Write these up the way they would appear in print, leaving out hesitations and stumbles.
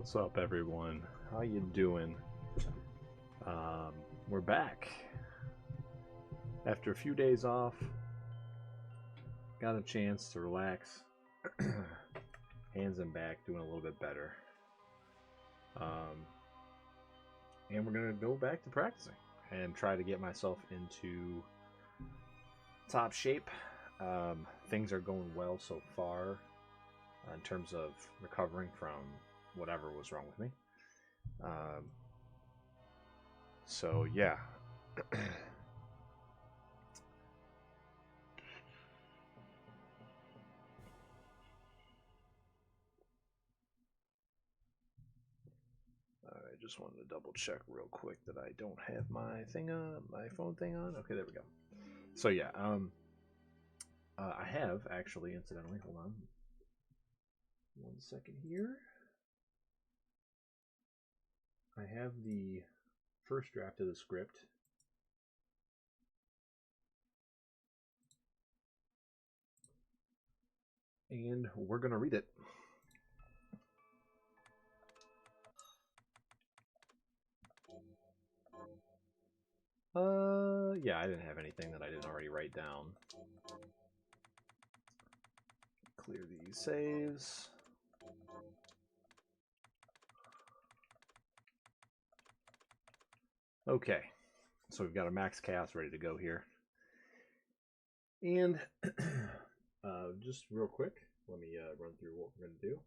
What's up, everyone? How you doing? We're back after a few days off. Got a chance to relax. Hands and back, doing a little bit better. And we're gonna go back to practicing and try to get myself into top shape. Things are going well so far in terms of recovering from whatever was wrong with me. So yeah. I just wanted to double check real quick that I don't have my thing on, my phone thing on. Okay, there we go. So yeah, I have actually, incidentally, hold on 1 second here. I have the first draft of the script. And we're going to read it. Yeah, I didn't have anything that I didn't already write down. Clear these saves. Okay, so we've got a max chaos ready to go here. And just real quick, let me run through what we're going to do.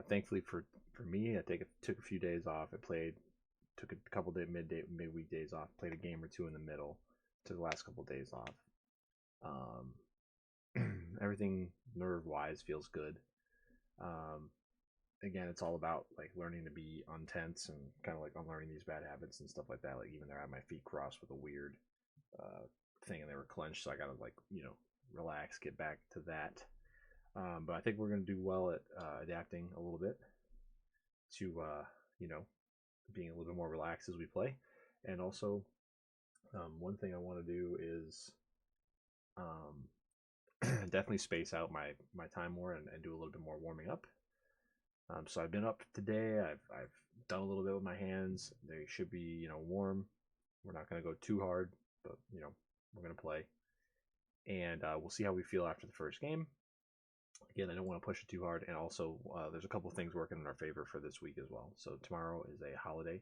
Thankfully for me, I took a few days off. Took a couple midweek days off. Played a game or two in the middle. Took the last couple of days off. Everything nerve wise feels good. Again, it's all about like learning to be untense and kind of like unlearning these bad habits and stuff like that. Like even there, I had my feet crossed with a weird thing, and they were clenched, so I gotta like relax, get back to that. But I think we're gonna do well at adapting a little bit to being a little bit more relaxed as we play, and also one thing I want to do is definitely space out my time more and do a little bit more warming up. So I've been up today. I've done a little bit with my hands. They should be warm. We're not going to go too hard, but we're going to play, and we'll see how we feel after the first game. Again, I don't want to push it too hard, and also there's a couple of things working in our favor for this week as well. So tomorrow is a holiday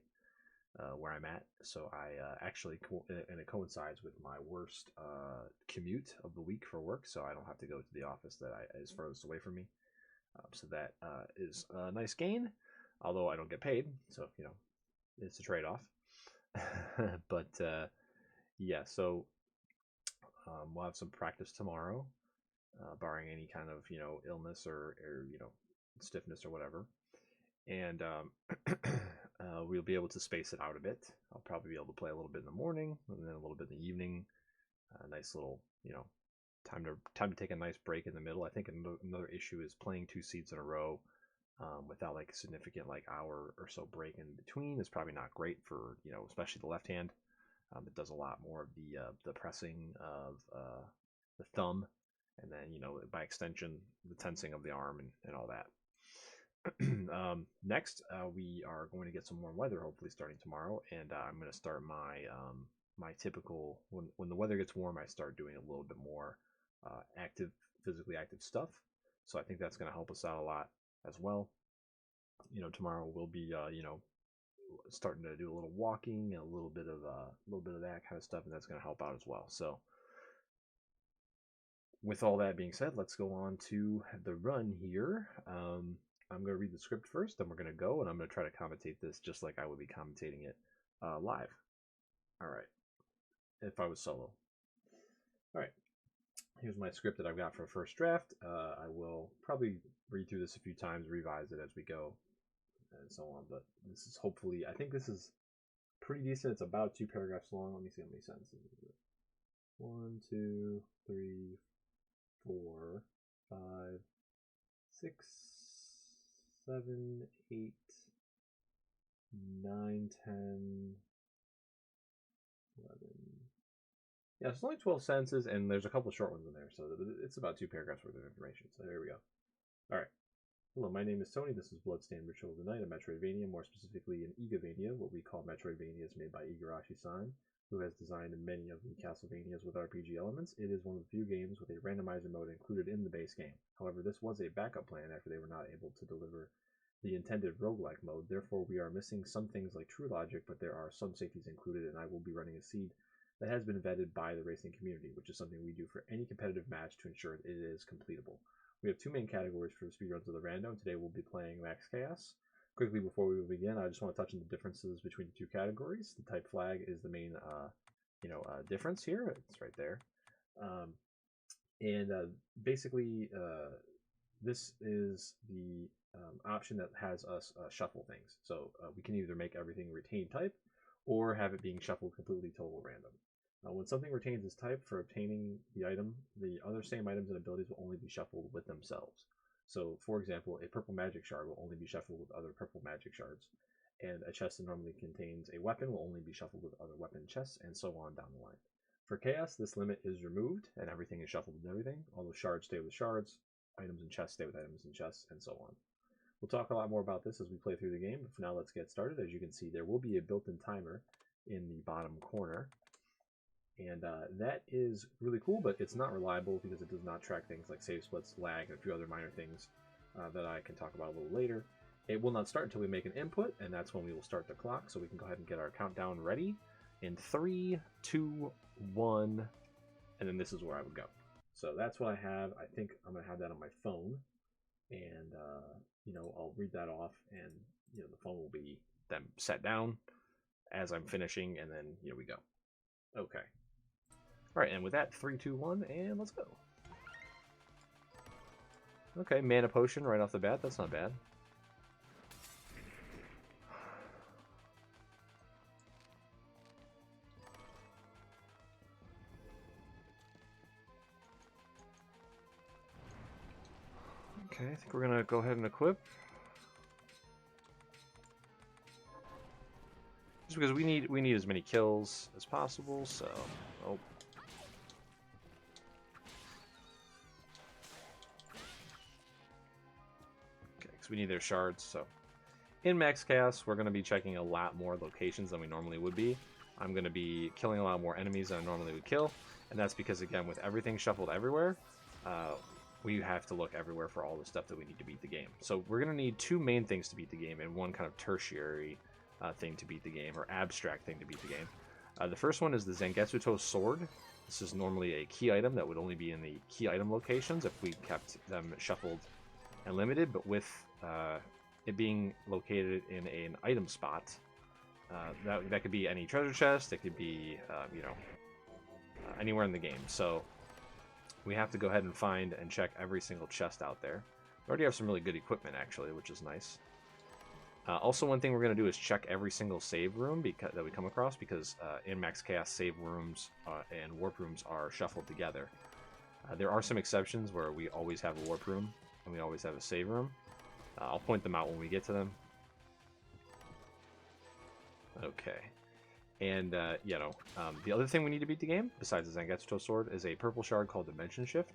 where I'm at, so I actually and it coincides with my worst commute of the week for work, so I don't have to go to the office that is furthest away from me. So that is a nice gain, although I don't get paid, so it's a trade-off. But yeah, so we'll have some practice tomorrow, barring any kind of illness or stiffness or whatever, and we'll be able to space it out a bit. I'll probably be able to play a little bit in the morning and then a little bit in the evening. A nice little time to take a nice break in the middle. I think another issue is playing 2 seats in a row without like a significant like hour or so break in between is probably not great for especially the left hand. It does a lot more of the pressing of the thumb, and then by extension the tensing of the arm and all that. Next, we are going to get some warm weather hopefully starting tomorrow, and I'm going to start my typical when the weather gets warm, I start doing a little bit more physically active stuff. So I think that's going to help us out a lot as well. Tomorrow we'll be starting to do a little walking and a little bit of that kind of stuff, and that's going to help out as well. So with all that being said, let's go on to the run here. I'm going to read the script first, then we're going to go, and I'm going to try to commentate this just like I would be commentating it live. All right. If I was solo. All right. Here's my script that I've got for first draft. I will probably read through this a few times, revise it as we go, and so on. But this is hopefully, I think this is pretty decent. It's about 2 paragraphs long. Let me see how many sentences is it. 1, 2, 3, 4, 5, 6, 7, 8, 9, 10, 11. Yeah, it's only 12 sentences, and there's a couple short ones in there, so it's about 2 paragraphs worth of information. So there we go. All right. Hello, my name is Tony. This is Bloodstained Ritual of the Night, a Metroidvania, more specifically an Igavania, what we call Metroidvanias made by Igarashi-san, who has designed many of the Castlevanias with RPG elements. It is one of the few games with a randomizer mode included in the base game. However, this was a backup plan after they were not able to deliver the intended roguelike mode. Therefore, we are missing some things like true logic, but there are some safeties included, and I will be running a seed that has been vetted by the racing community, which is something we do for any competitive match to ensure it is completable. We have two main categories for the speedruns of the random. Today we'll be playing Max Chaos. Quickly before we begin, I just want to touch on the differences between the two categories. The type flag is the main, difference here. It's right there, and basically, this is the option that has us shuffle things. So we can either make everything retain type, or have it being shuffled completely total random. When something retains its type, for obtaining the item, the other same items and abilities will only be shuffled with themselves. So, for example, a purple magic shard will only be shuffled with other purple magic shards, and a chest that normally contains a weapon will only be shuffled with other weapon chests, and so on down the line. For Chaos, this limit is removed, and everything is shuffled with everything. All the shards stay with shards, items and chests stay with items and chests, and so on. We'll talk a lot more about this as we play through the game, but for now, let's get started. As you can see, there will be a built-in timer in the bottom corner. And that is really cool, but it's not reliable because it does not track things like save splits, lag, and a few other minor things that I can talk about a little later. It will not start until we make an input, and that's when we will start the clock, so we can go ahead and get our countdown ready. In 3, 2, 1, and then this is where I would go. So that's what I have. I think I'm going to have that on my phone, and I'll read that off, and the phone will be then set down as I'm finishing, and then here we go. Okay. All right, and with that, 3, 2, 1, and let's go. Okay, mana potion right off the bat. That's not bad. Okay, I think we're gonna go ahead and equip. Just because we need as many kills as possible, so okay, because we need their shards. So in Max Chaos, we're gonna be checking a lot more locations than we normally would be. I'm gonna be killing a lot more enemies than I normally would kill, and that's because again, with everything shuffled everywhere, we have to look everywhere for all the stuff that we need to beat the game. So we're gonna need two main things to beat the game and one kind of tertiary thing to beat the game, or abstract thing to beat the game. The first one is the Zangetsuto sword. This is normally a key item that would only be in the key item locations if we kept them shuffled and limited, but with it being located in an item spot, that could be any treasure chest, it could be anywhere in the game. So we have to go ahead and find and check every single chest out there. We already have some really good equipment actually, which is nice. Also, one thing we're going to do is check every single save room that we come across, because in Max Chaos, save rooms and warp rooms are shuffled together. There are some exceptions where we always have a warp room and we always have a save room. I'll point them out when we get to them. Okay. And, the other thing we need to beat the game, besides the Zangetsuto sword, is a purple shard called Dimension Shift.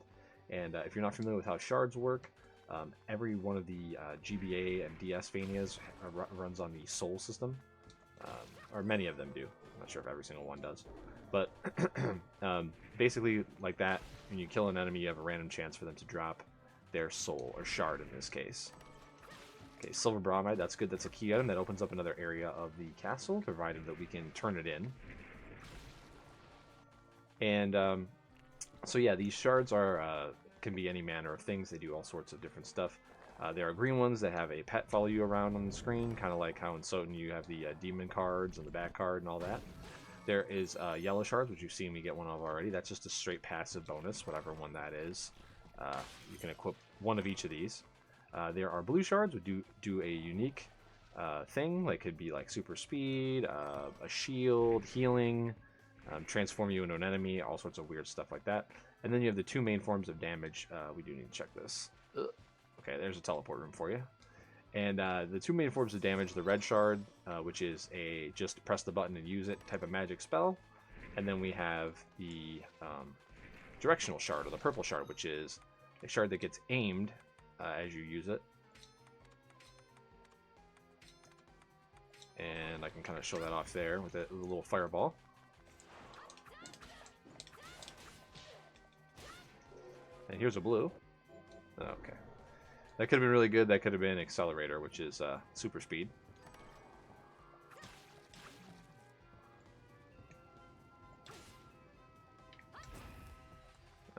And if you're not familiar with how shards work, every one of the GBA and DS Vanias runs on the Soul system, or many of them do. I'm not sure if every single one does, but basically like that, when you kill an enemy, you have a random chance for them to drop their soul, or shard in this case. Okay, Silver Bromide, that's good. That's a key item that opens up another area of the castle, provided that we can turn it in. And so yeah, these shards can be any manner of things. They do all sorts of different stuff. There are green ones that have a pet follow you around on the screen, kind of like how in Soten you have the demon cards and the bat card and all that. There is yellow shards, which you've seen me get one of already. That's just a straight passive bonus, whatever one that is. You can equip one of each of these. There are blue shards, which do a unique thing, like could be like super speed, a shield, healing, transform you into an enemy, all sorts of weird stuff like that. And then you have the two main forms of damage. We do need to check this. Okay, there's a teleport room for you. And the two main forms of damage, the red shard, which is a just press the button and use it type of magic spell. And then we have the directional shard, or the purple shard, which is a shard that gets aimed as you use it. And I can kind of show that off there with a little fireball. And here's a blue. Okay. That could have been really good. That could have been Accelerator, which is super speed.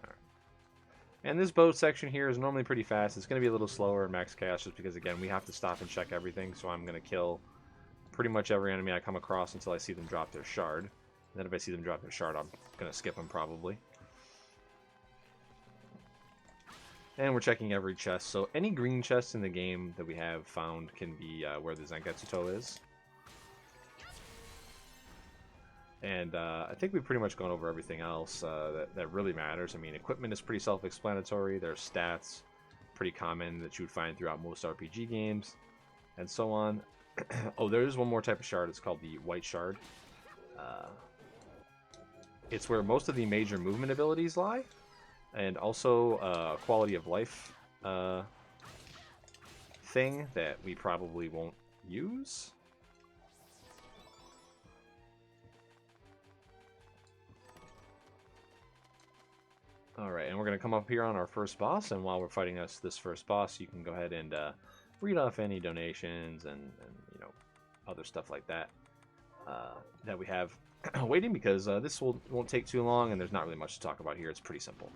Right. And this boat section here is normally pretty fast. It's going to be a little slower in Max Chaos just because, again, we have to stop and check everything. So I'm going to kill pretty much every enemy I come across until I see them drop their shard. And then if I see them drop their shard, I'm going to skip them probably. And we're checking every chest. So any green chest in the game that we have found can be where the Zangetsuto is. And I think we've pretty much gone over everything else that really matters. I mean, equipment is pretty self-explanatory. There's stats, pretty common, that you would find throughout most RPG games, and so on. Oh, there is one more type of shard. It's called the White Shard. It's where most of the major movement abilities lie. And also a quality of life thing that we probably won't use. Alright, and we're going to come up here on our first boss, and while we're fighting this first boss, you can go ahead and read off any donations and you know, other stuff like that that we have waiting, because this won't take too long, and there's not really much to talk about here. It's pretty simple.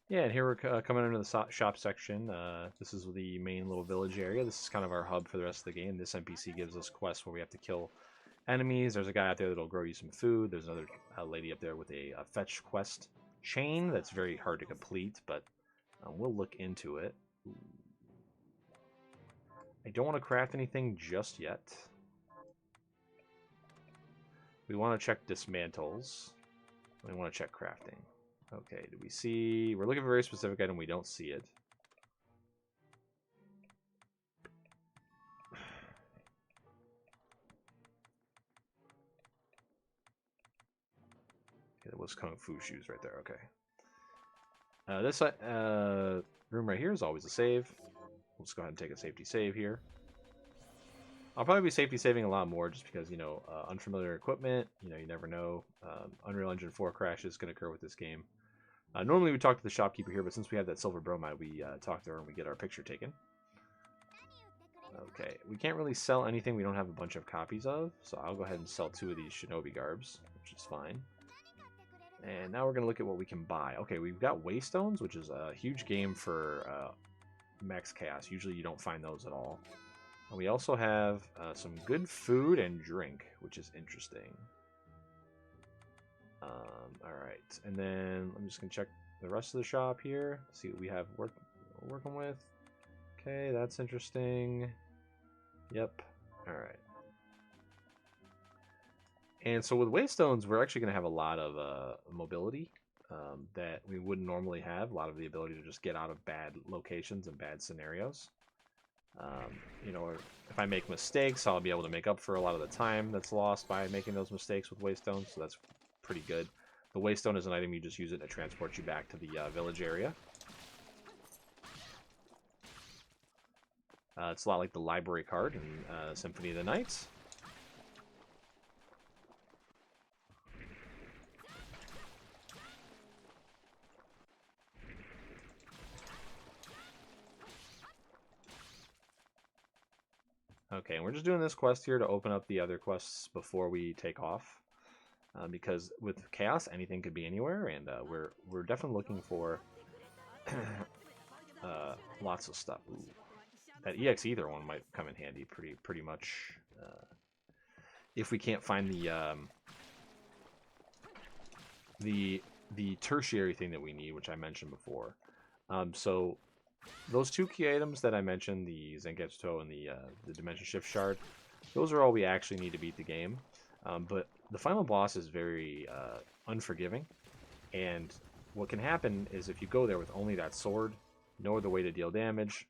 Yeah, and here we're coming into the shop section. This is the main little village area. This is kind of our hub for the rest of the game. This NPC gives us quests where we have to kill enemies. There's a guy out there that'll grow you some food. There's another lady up there with a fetch quest chain that's very hard to complete, but we'll look into it. Ooh. I don't want to craft anything just yet. We want to check dismantles. We want to check crafting. Okay, do we see... We're looking for a very specific item. We don't see it. Okay, that was Kung Fu shoes right there. Okay. This room right here is always a save. Let's go ahead and take a safety save here. I'll probably be safety saving a lot more just because, you know, unfamiliar equipment, you know, you never know. Unreal Engine 4 crashes can occur with this game. Normally we talk to the shopkeeper here, but since we have that silver bromide, we talk to her and we get our picture taken. Okay, we can't really sell anything we don't have a bunch of copies of, so I'll go ahead and sell 2 of these shinobi garbs, which is fine. And now we're going to look at what we can buy. Okay, we've got Waystones, which is a huge game for Max Chaos. Usually you don't find those at all. And we also have some good food and drink, which is interesting. Alright, and then I'm just going to check the rest of the shop here, see what we have working with. Okay, that's interesting. Yep, alright. And so with Waystones, we're actually going to have a lot of mobility that we wouldn't normally have. A lot of the ability to just get out of bad locations and bad scenarios. You know, if I make mistakes, I'll be able to make up for a lot of the time that's lost by making those mistakes with Waystones, so that's pretty good. The Waystone is an item, you just use it to transport you back to the village area. It's a lot like the library card in Symphony of the Night. Okay, and we're just doing this quest here to open up the other quests before we take off. Because with Chaos, anything could be anywhere, and we're definitely looking for lots of stuff. Ooh. That EX Ether one might come in handy pretty much if we can't find the tertiary thing that we need, which I mentioned before. So those 2 key items that I mentioned, the Zangetsu and the Dimension Shift Shard, those are all we actually need to beat the game. But the final boss is very unforgiving, and what can happen is if you go there with only that sword, no other way to deal damage.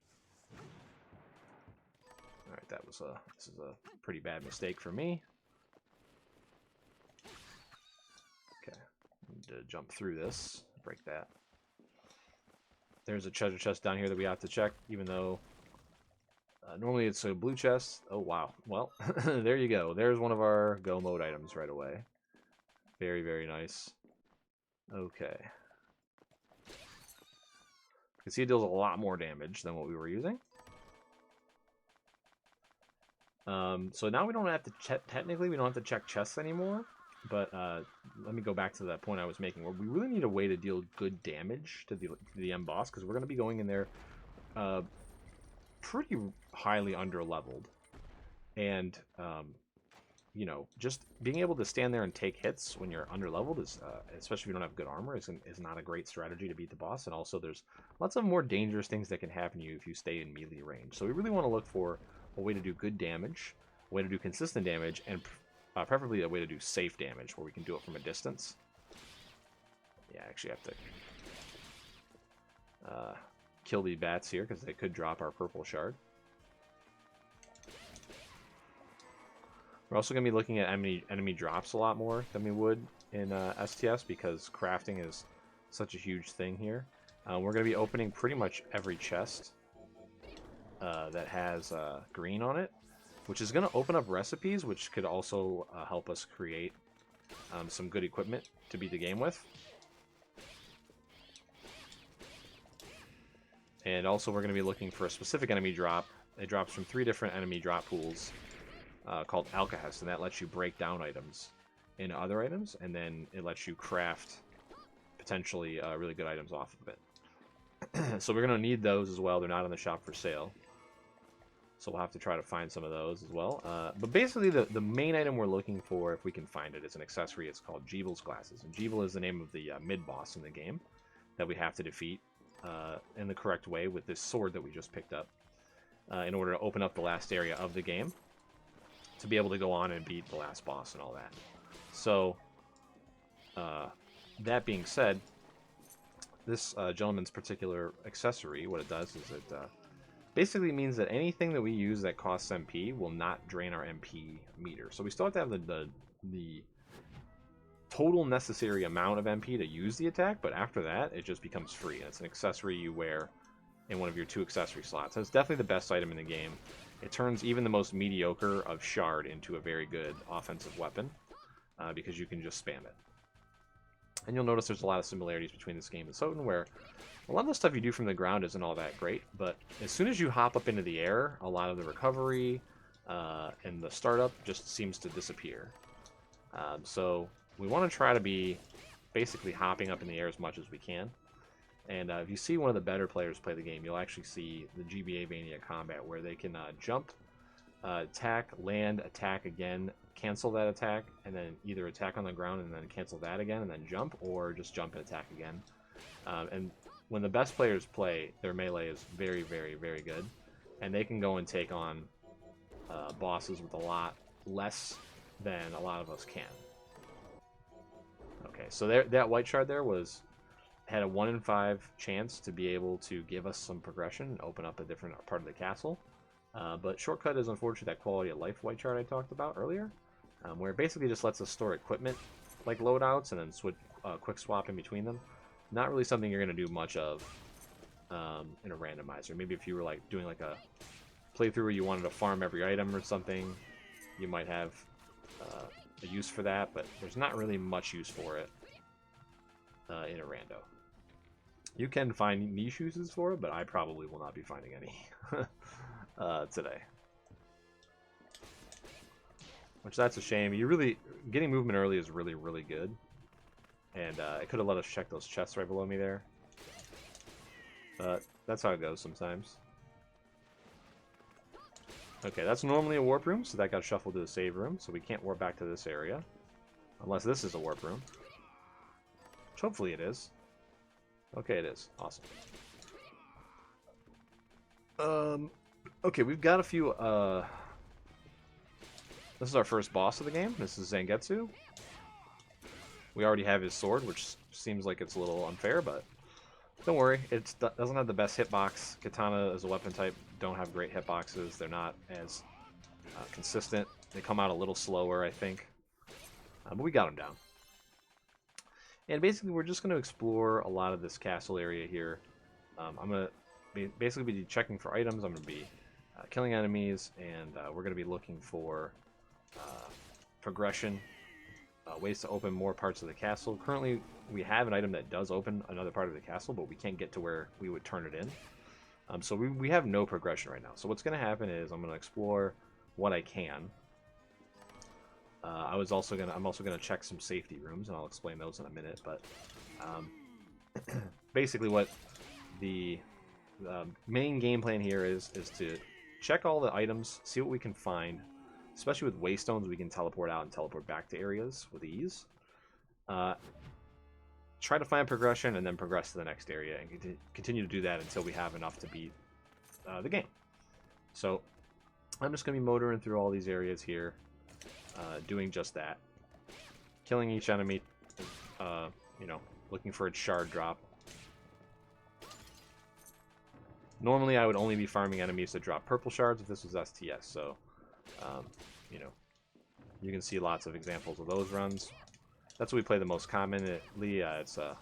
All right, this is a pretty bad mistake for me. Okay, need to jump through this, break that. There's a treasure chest down here that we have to check, even though normally it's a blue chest. Oh, wow. Well, there you go. There's one of our go mode items right away. Very, very nice. Okay. You can see it deals a lot more damage than what we were using. So now we don't have to check, technically we don't have to check chests anymore, but let me go back to that point I was making, where we really need a way to deal good damage to the end boss, because we're going to be going in there pretty highly under leveled, and you know, just being able to stand there and take hits when you're under leveled is, especially if you don't have good armor, is not a great strategy to beat the boss. And also there's lots of more dangerous things that can happen to you if you stay in melee range. So we really want to look for a way to do good damage, a way to do consistent damage, and preferably a way to do safe damage where we can do it from a distance. Yeah, I actually have to kill the bats here because they could drop our purple shard. We're also going to be looking at enemy drops a lot more than we would in STS, because crafting is such a huge thing here. We're going to be opening pretty much every chest that has green on it, which is going to open up recipes, which could also help us create some good equipment to beat the game with. And also we're going to be looking for a specific enemy drop. It drops from 3 different enemy drop pools called Alkahest, and that lets you break down items into other items, and then it lets you craft potentially really good items off of it. So we're going to need those as well. They're not in the shop for sale, so we'll have to try to find some of those as well. But basically the main item we're looking for, if we can find it, is an accessory. It's called Jeevel's Glasses, and Jeevel is the name of the mid-boss in the game that we have to defeat in the correct way with this sword that we just picked up in order to open up the last area of the game, to be able to go on and beat the last boss and all that. So, that being said, this gentleman's particular accessory, what it does is it basically means that anything that we use that costs MP will not drain our MP meter. So we still have to have the total necessary amount of MP to use the attack, but after that, it just becomes free. And it's an accessory you wear in one of your 2 accessory slots. So it's definitely the best item in the game. It turns even the most mediocre of shard into a very good offensive weapon, because you can just spam it. And you'll notice there's a lot of similarities between this game and Soten, where a lot of the stuff you do from the ground isn't all that great, but as soon as you hop up into the air, a lot of the recovery and the startup just seems to disappear. So we want to try to be basically hopping up in the air as much as we can. And if you see one of the better players play the game, you'll actually see the GBA Vania combat, where they can jump, attack, land, attack again, cancel that attack, and then either attack on the ground and then cancel that again, and then jump, or just jump and attack again. And when the best players play, their melee is very, very, very good, and they can go and take on bosses with a lot less than a lot of us can. Okay, so that white shard there had a 1 in 5 chance to be able to give us some progression and open up a different part of the castle. But shortcut is unfortunately that quality of life white chart I talked about earlier, where it basically just lets us store equipment like loadouts and then switch quick swap in between them. Not really something you're going to do much of in a randomizer. Maybe if you were like doing like a playthrough where you wanted to farm every item or something, you might have a use for that, but there's not really much use for it in a rando. You can find niche uses for it, but I probably will not be finding any today. Which, that's a shame. Getting movement early is really, really good. And it could have let us check those chests right below me there. But that's how it goes sometimes. Okay, that's normally a warp room, so that got shuffled to the save room, so we can't warp back to this area. Unless this is a warp room. Which hopefully it is. Okay, it is. Awesome. Okay, we've got a few, This is our first boss of the game. This is Zangetsu. We already have his sword, which seems like it's a little unfair, but don't worry. It doesn't have the best hitbox. Katana as a weapon type don't have great hitboxes. They're not as consistent. They come out a little slower, I think. But we got them down. And basically, we're just going to explore a lot of this castle area here. I'm going to basically be checking for items. I'm going to be killing enemies, and we're going to be looking for progression, ways to open more parts of the castle. Currently, we have an item that does open another part of the castle, but we can't get to where we would turn it in. So we have no progression right now. So what's going to happen is I'm going to explore what I can. I'm also gonna check some safety rooms, and I'll explain those in a minute. But basically, what the main game plan here is to check all the items, see what we can find. Especially with waystones, we can teleport out and teleport back to areas with ease. Try to find progression, and then progress to the next area, and continue to do that until we have enough to beat the game. So I'm just gonna be motoring through all these areas here. Doing just that. Killing each enemy, you know, looking for a shard drop. Normally, I would only be farming enemies that drop purple shards if this was STS, so, you know, you can see lots of examples of those runs. That's what we play the most commonly. It's a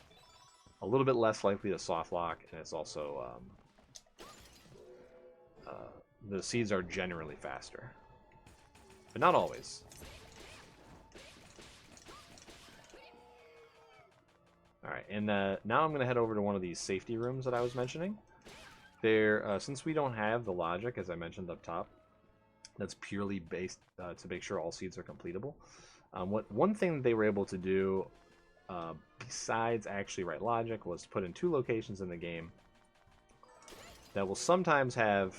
little bit less likely to soft lock, and it's also, the seeds are generally faster. But not always. Alright, and now I'm going to head over to one of these safety rooms that I was mentioning. Since we don't have the logic, as I mentioned up top, that's purely based to make sure all seeds are completable. One thing that they were able to do, besides actually write logic, was put in 2 locations in the game that will sometimes have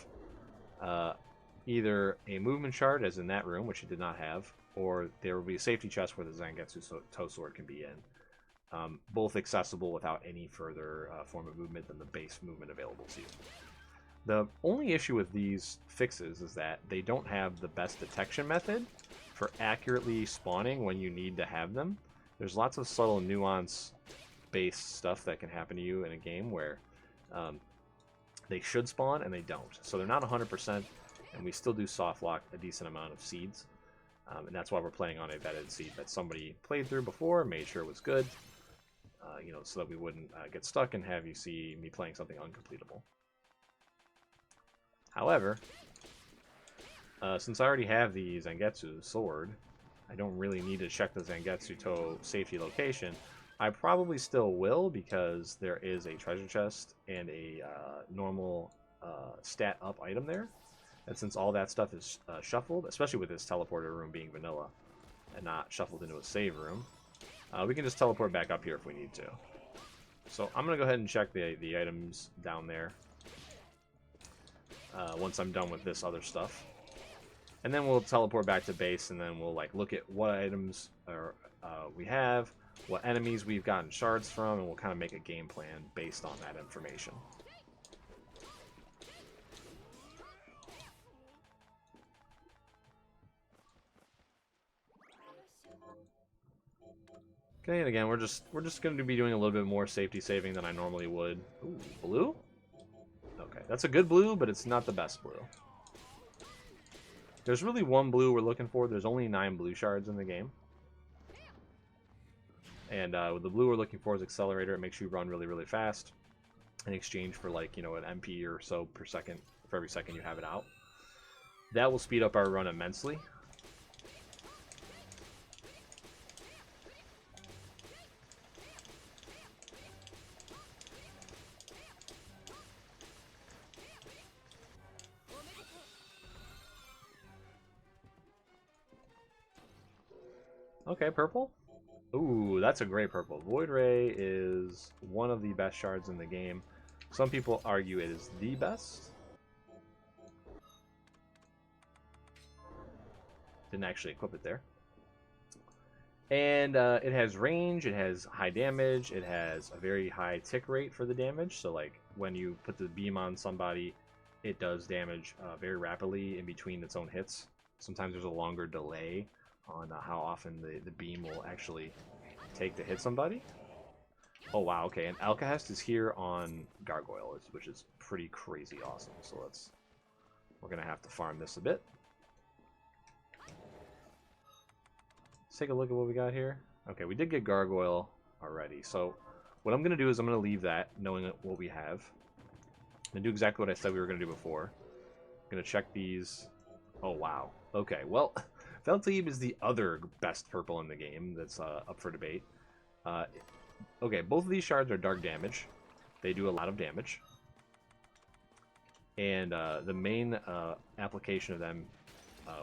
either a movement shard, as in that room, which it did not have, or there will be a safety chest where the Zangetsu toe sword can be in. Both accessible without any further form of movement than the base movement available to you. The only issue with these fixes is that they don't have the best detection method for accurately spawning when you need to have them. There's lots of subtle nuance-based stuff that can happen to you in a game where they should spawn and they don't. So they're not 100%, and we still do soft lock a decent amount of seeds. And that's why we're playing on a vetted seed that somebody played through before, made sure it was good, you know, so that we wouldn't get stuck and have you see me playing something uncompletable. However, since I already have the Zangetsu sword, I don't really need to check the Zangetsu toe safety location. I probably still will, because there is a treasure chest and a normal stat up item there. And since all that stuff is shuffled, especially with this teleporter room being vanilla and not shuffled into a save room, we can just teleport back up here if we need to. So I'm going to go ahead and check the items down there once I'm done with this other stuff. And then we'll teleport back to base, and then we'll look at what items we have, what enemies we've gotten shards from, and we'll kind of make a game plan based on that information. Okay, and again, we're just going to be doing a little bit more safety saving than I normally would. Ooh, blue? Okay, that's a good blue, but it's not the best blue. There's really one blue we're looking for. There's only 9 blue shards in the game. And the blue we're looking for is Accelerator. It makes you run really, really fast in exchange for, like, you know, an MP or so per second for every second you have it out. That will speed up our run immensely. Okay, purple. Ooh, that's a great purple. Void Ray is one of the best shards in the game. Some people argue it is the best. didn't actually equip it there. And it has range, it has high damage, it has a very high tick rate for the damage. So like when you put the beam on somebody, it does damage very rapidly in between its own hits. Sometimes there's a longer delay on how often the beam will actually take to hit somebody. Oh wow, okay, and Alcahest is here on Gargoyle, which is pretty crazy awesome. So we're gonna have to farm this a bit. Let's take a look at what we got here. Okay, we did get Gargoyle already. So what I'm gonna do is I'm gonna leave that, knowing what we have. I'm gonna do exactly what I said we were gonna do before. I'm gonna check these. Oh wow. Okay, well, Felteeb is the other best purple in the game that's up for debate. Okay, both of these shards are dark damage. They do a lot of damage. And the main application of them,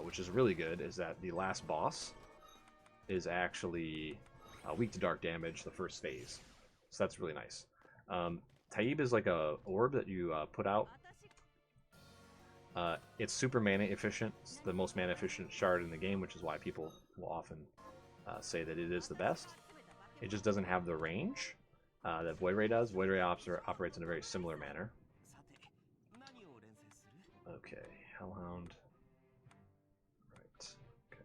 which is really good, is that the last boss is actually weak to dark damage the first phase. So that's really nice. Taib is like a orb that you put out. It's super mana efficient. It's the most mana efficient shard in the game, which is why people will often say that it is the best. It just doesn't have the range that Void Ray does. Void Ray operates in a very similar manner. Okay, Hellhound. Right. Okay.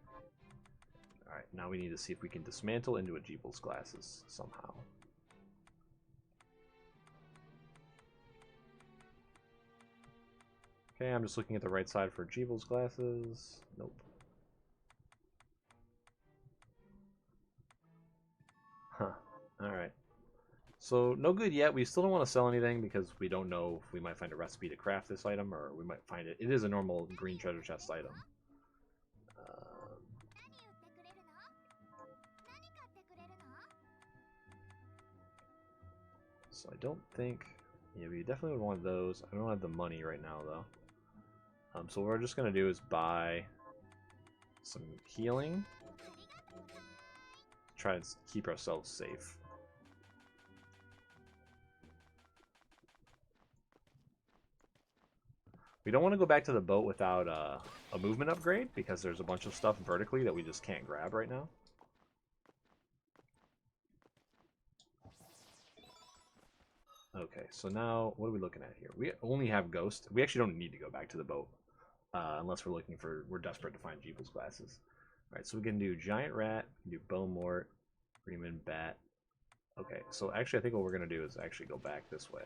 Alright, now we need to see if we can dismantle into a Jeebel's glasses somehow. Okay, I'm just looking at the right side for Jeebel's glasses. Nope. Huh. Alright. So, no good yet. We still don't want to sell anything because we don't know if we might find a recipe to craft this item, or we might find it. It is a normal green treasure chest item. So I don't think... Yeah, we definitely would want those. I don't have the money right now, though. So what we're just going to do is buy some healing. Try to keep ourselves safe. We don't want to go back to the boat without a movement upgrade, because there's a bunch of stuff vertically that we just can't grab right now. Okay, so now, what are we looking at here? We only have Ghost. We actually don't need to go back to the boat, unless we're desperate to find Jeebel's glasses. Alright, so we can do Giant Rat, we can do Bowmort, Freeman, Bat. Okay, so actually I think what we're going to do is actually go back this way.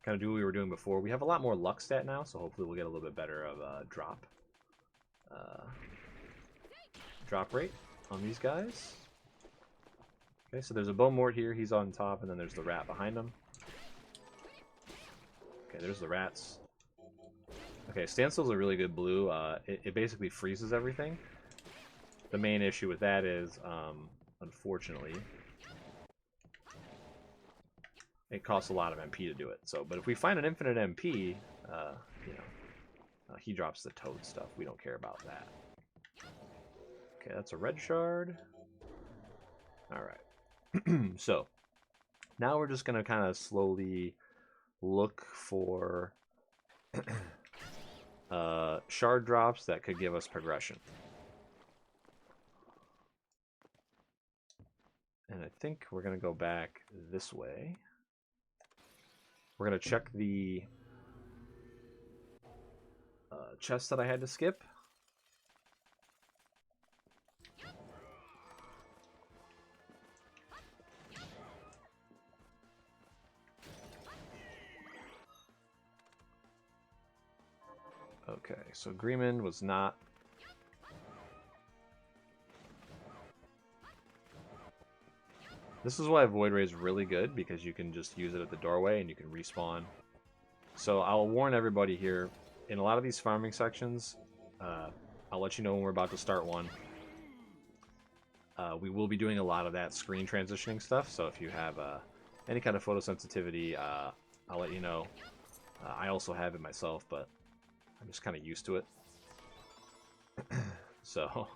Kind of do what we were doing before. We have a lot more luck stat now, so hopefully we'll get a little bit better of a drop rate on these guys. Okay, so there's a Bowmort here. He's on top, and then there's the rat behind him. Okay, there's the rats. Okay, Standstill's a really good blue. It basically freezes everything. The main issue with that is, unfortunately, it costs a lot of MP to do it. So, but if we find an infinite MP, he drops the toad stuff. We don't care about that. Okay, that's a red shard. Alright. So, now we're just going to kind of slowly look for shard drops that could give us progression. And I think we're going to go back this way. We're going to check the chest that I had to skip. Okay, so Greeman was not... This is why Void Ray is really good, because you can just use it at the doorway and you can respawn. So I'll warn everybody here, in a lot of these farming sections, I'll let you know when we're about to start one. We will be doing a lot of that screen transitioning stuff, so if you have any kind of photosensitivity, I'll let you know. I also have it myself, but I'm just kind of used to it. So...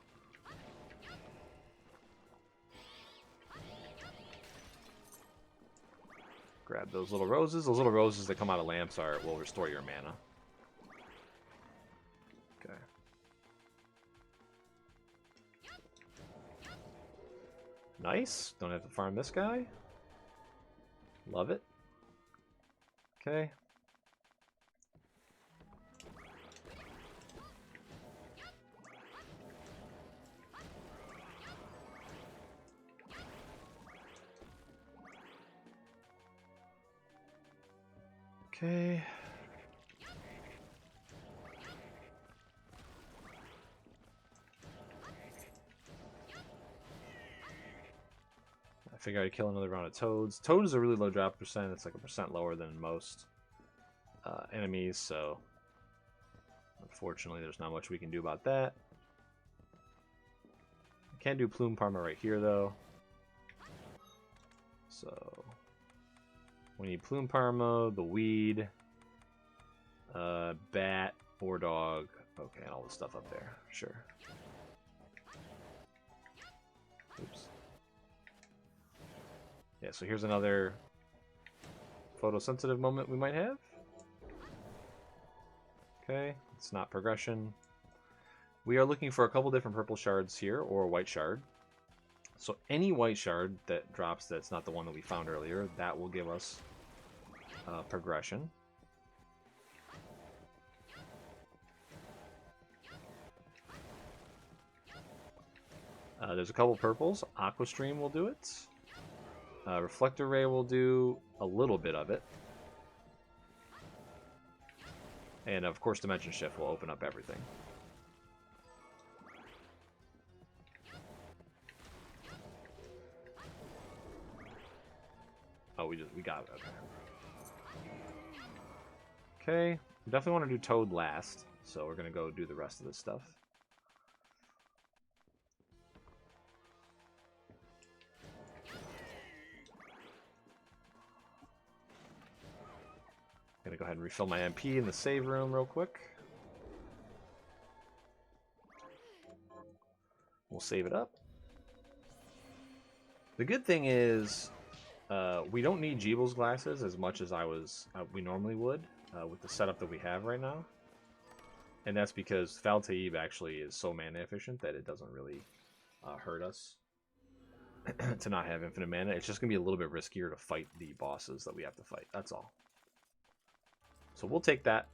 Grab those little roses. Those little roses that come out of lamps will restore your mana. Nice. Don't have to farm this guy. Love it. Okay. Okay. I figure I'd kill another round of toads. Toad is a really low drop percent. It's like a percent lower than most enemies, so unfortunately there's not much we can do about that. I can't do Plume Parma right here though. So we need Plume Parma, the weed, bat, or dog. Okay, and all the stuff up there. Sure. Oops. Yeah, so here's another photosensitive moment we might have. Okay, it's not progression. We are looking for a couple different purple shards here, or a white shard. So any white shard that drops that's not the one that we found earlier, that will give us progression. There's a couple purples. Aqua Stream will do it. Reflector Ray will do a little bit of it. And of course Dimension Shift will open up everything. Oh, we got it. Okay. We definitely want to do Toad last, so we're gonna go do the rest of this stuff. Gonna go ahead and refill my MP in the save room real quick. We'll save it up. The good thing is we don't need Jeebel's glasses as much as we normally would with the setup that we have right now. And that's because Faltaib actually is so mana efficient that it doesn't really hurt us to not have infinite mana. It's just going to be a little bit riskier to fight the bosses that we have to fight. That's all. So we'll take that.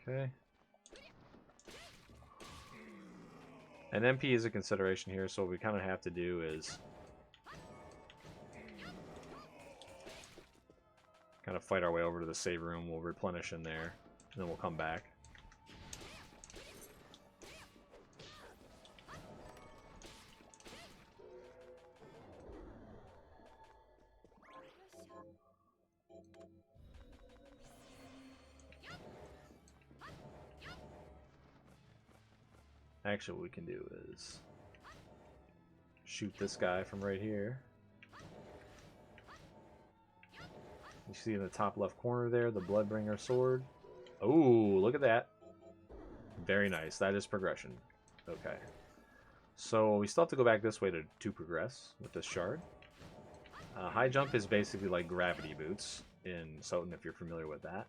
Okay. And MP is a consideration here, so what we kind of have to do is kind of fight our way over to the save room. We'll replenish in there, and then we'll come back. Actually, what we can do is shoot this guy from right here. You see in the top left corner there, the Bloodbringer sword. Oh, look at that. Very nice. That is progression. Okay. So we still have to go back this way to progress with this shard. High jump is basically like gravity boots in Soten, if you're familiar with that.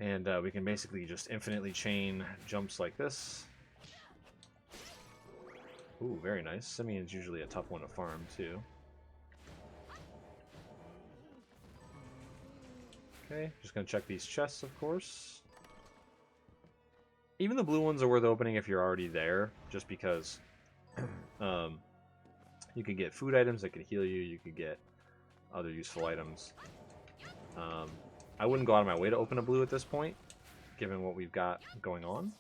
And we can basically just infinitely chain jumps like this. Ooh, very nice. Simeon's usually a tough one to farm, too. Okay, just gonna check these chests, of course. Even the blue ones are worth opening if you're already there, just because you could get food items that could heal you, you could get other useful items. I wouldn't go out of my way to open a blue at this point, given what we've got going on.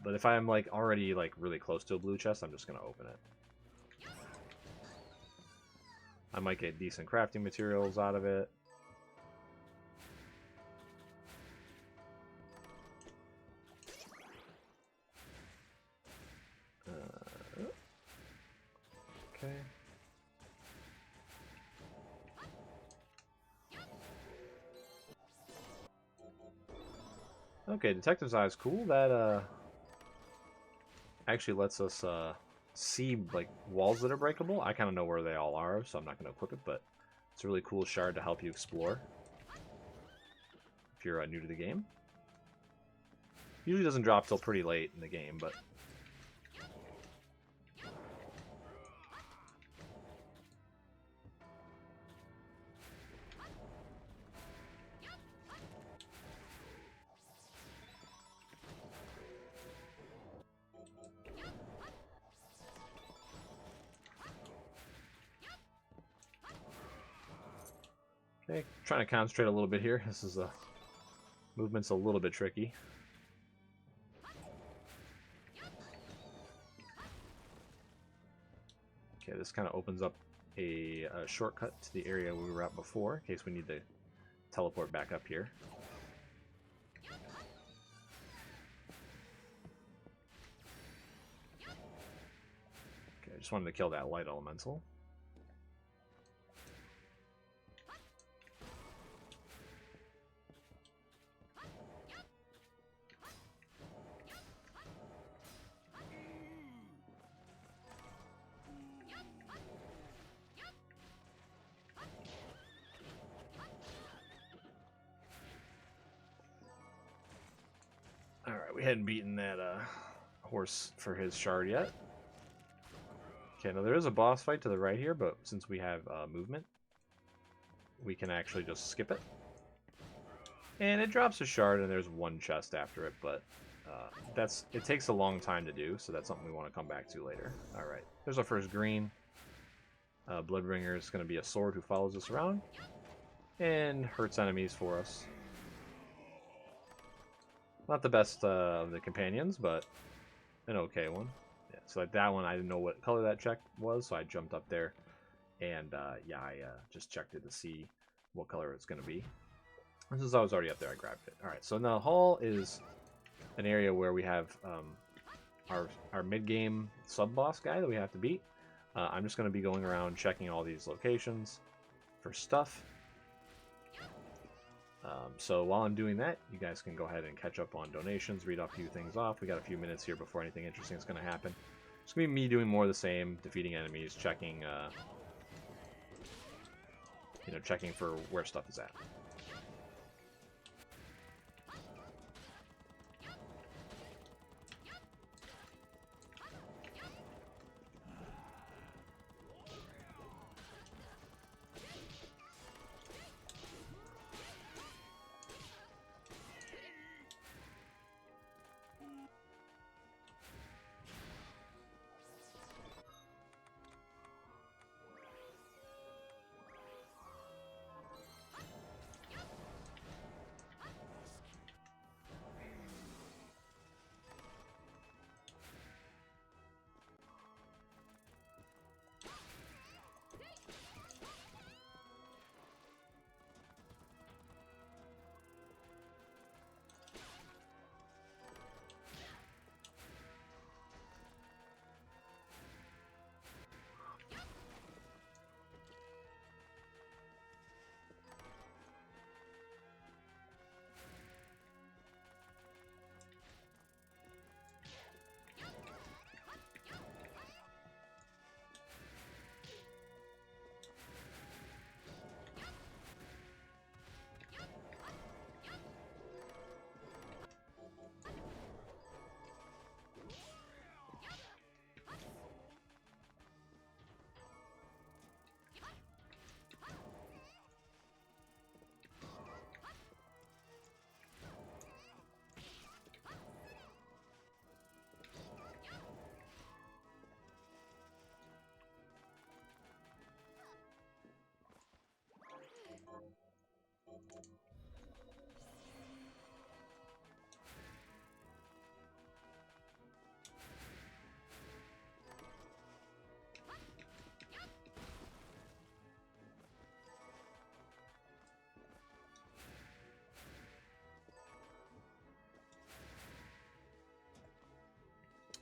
But if I'm like already like really close to a blue chest, I'm just gonna open it. I might get decent crafting materials out of it. Okay. Okay, Detective's Eye is cool. That actually lets us see like walls that are breakable. I kind of know where they all are, so I'm not going to equip it, but it's a really cool shard to help you explore if you're new to the game. Usually doesn't drop till pretty late in the game, but okay, trying to concentrate a little bit here. This is movement's a little bit tricky. Okay, this kind of opens up a shortcut to the area we were at before, in case we need to teleport back up here. Okay, I just wanted to kill that light elemental. Alright, we hadn't beaten that horse for his shard yet. Okay, now there is a boss fight to the right here, but since we have movement, we can actually just skip it. And it drops a shard, and there's one chest after it, but it takes a long time to do, so that's something we want to come back to later. Alright, there's our first green. Bloodbringer is going to be a sword who follows us around and hurts enemies for us. Not the best of the companions, but an okay one. Yeah, so like that one, I didn't know what color that check was, so I jumped up there, and yeah, I just checked it to see what color it's going to be. And since I was already up there, I grabbed it. Alright, so now the hall is an area where we have our mid-game sub-boss guy that we have to beat. I'm just going to be going around checking all these locations for stuff. So while I'm doing that, you guys can go ahead and catch up on donations, read a few things off. We got a few minutes here before anything interesting is going to happen. It's going to be me doing more of the same, defeating enemies, checking, checking for where stuff is at.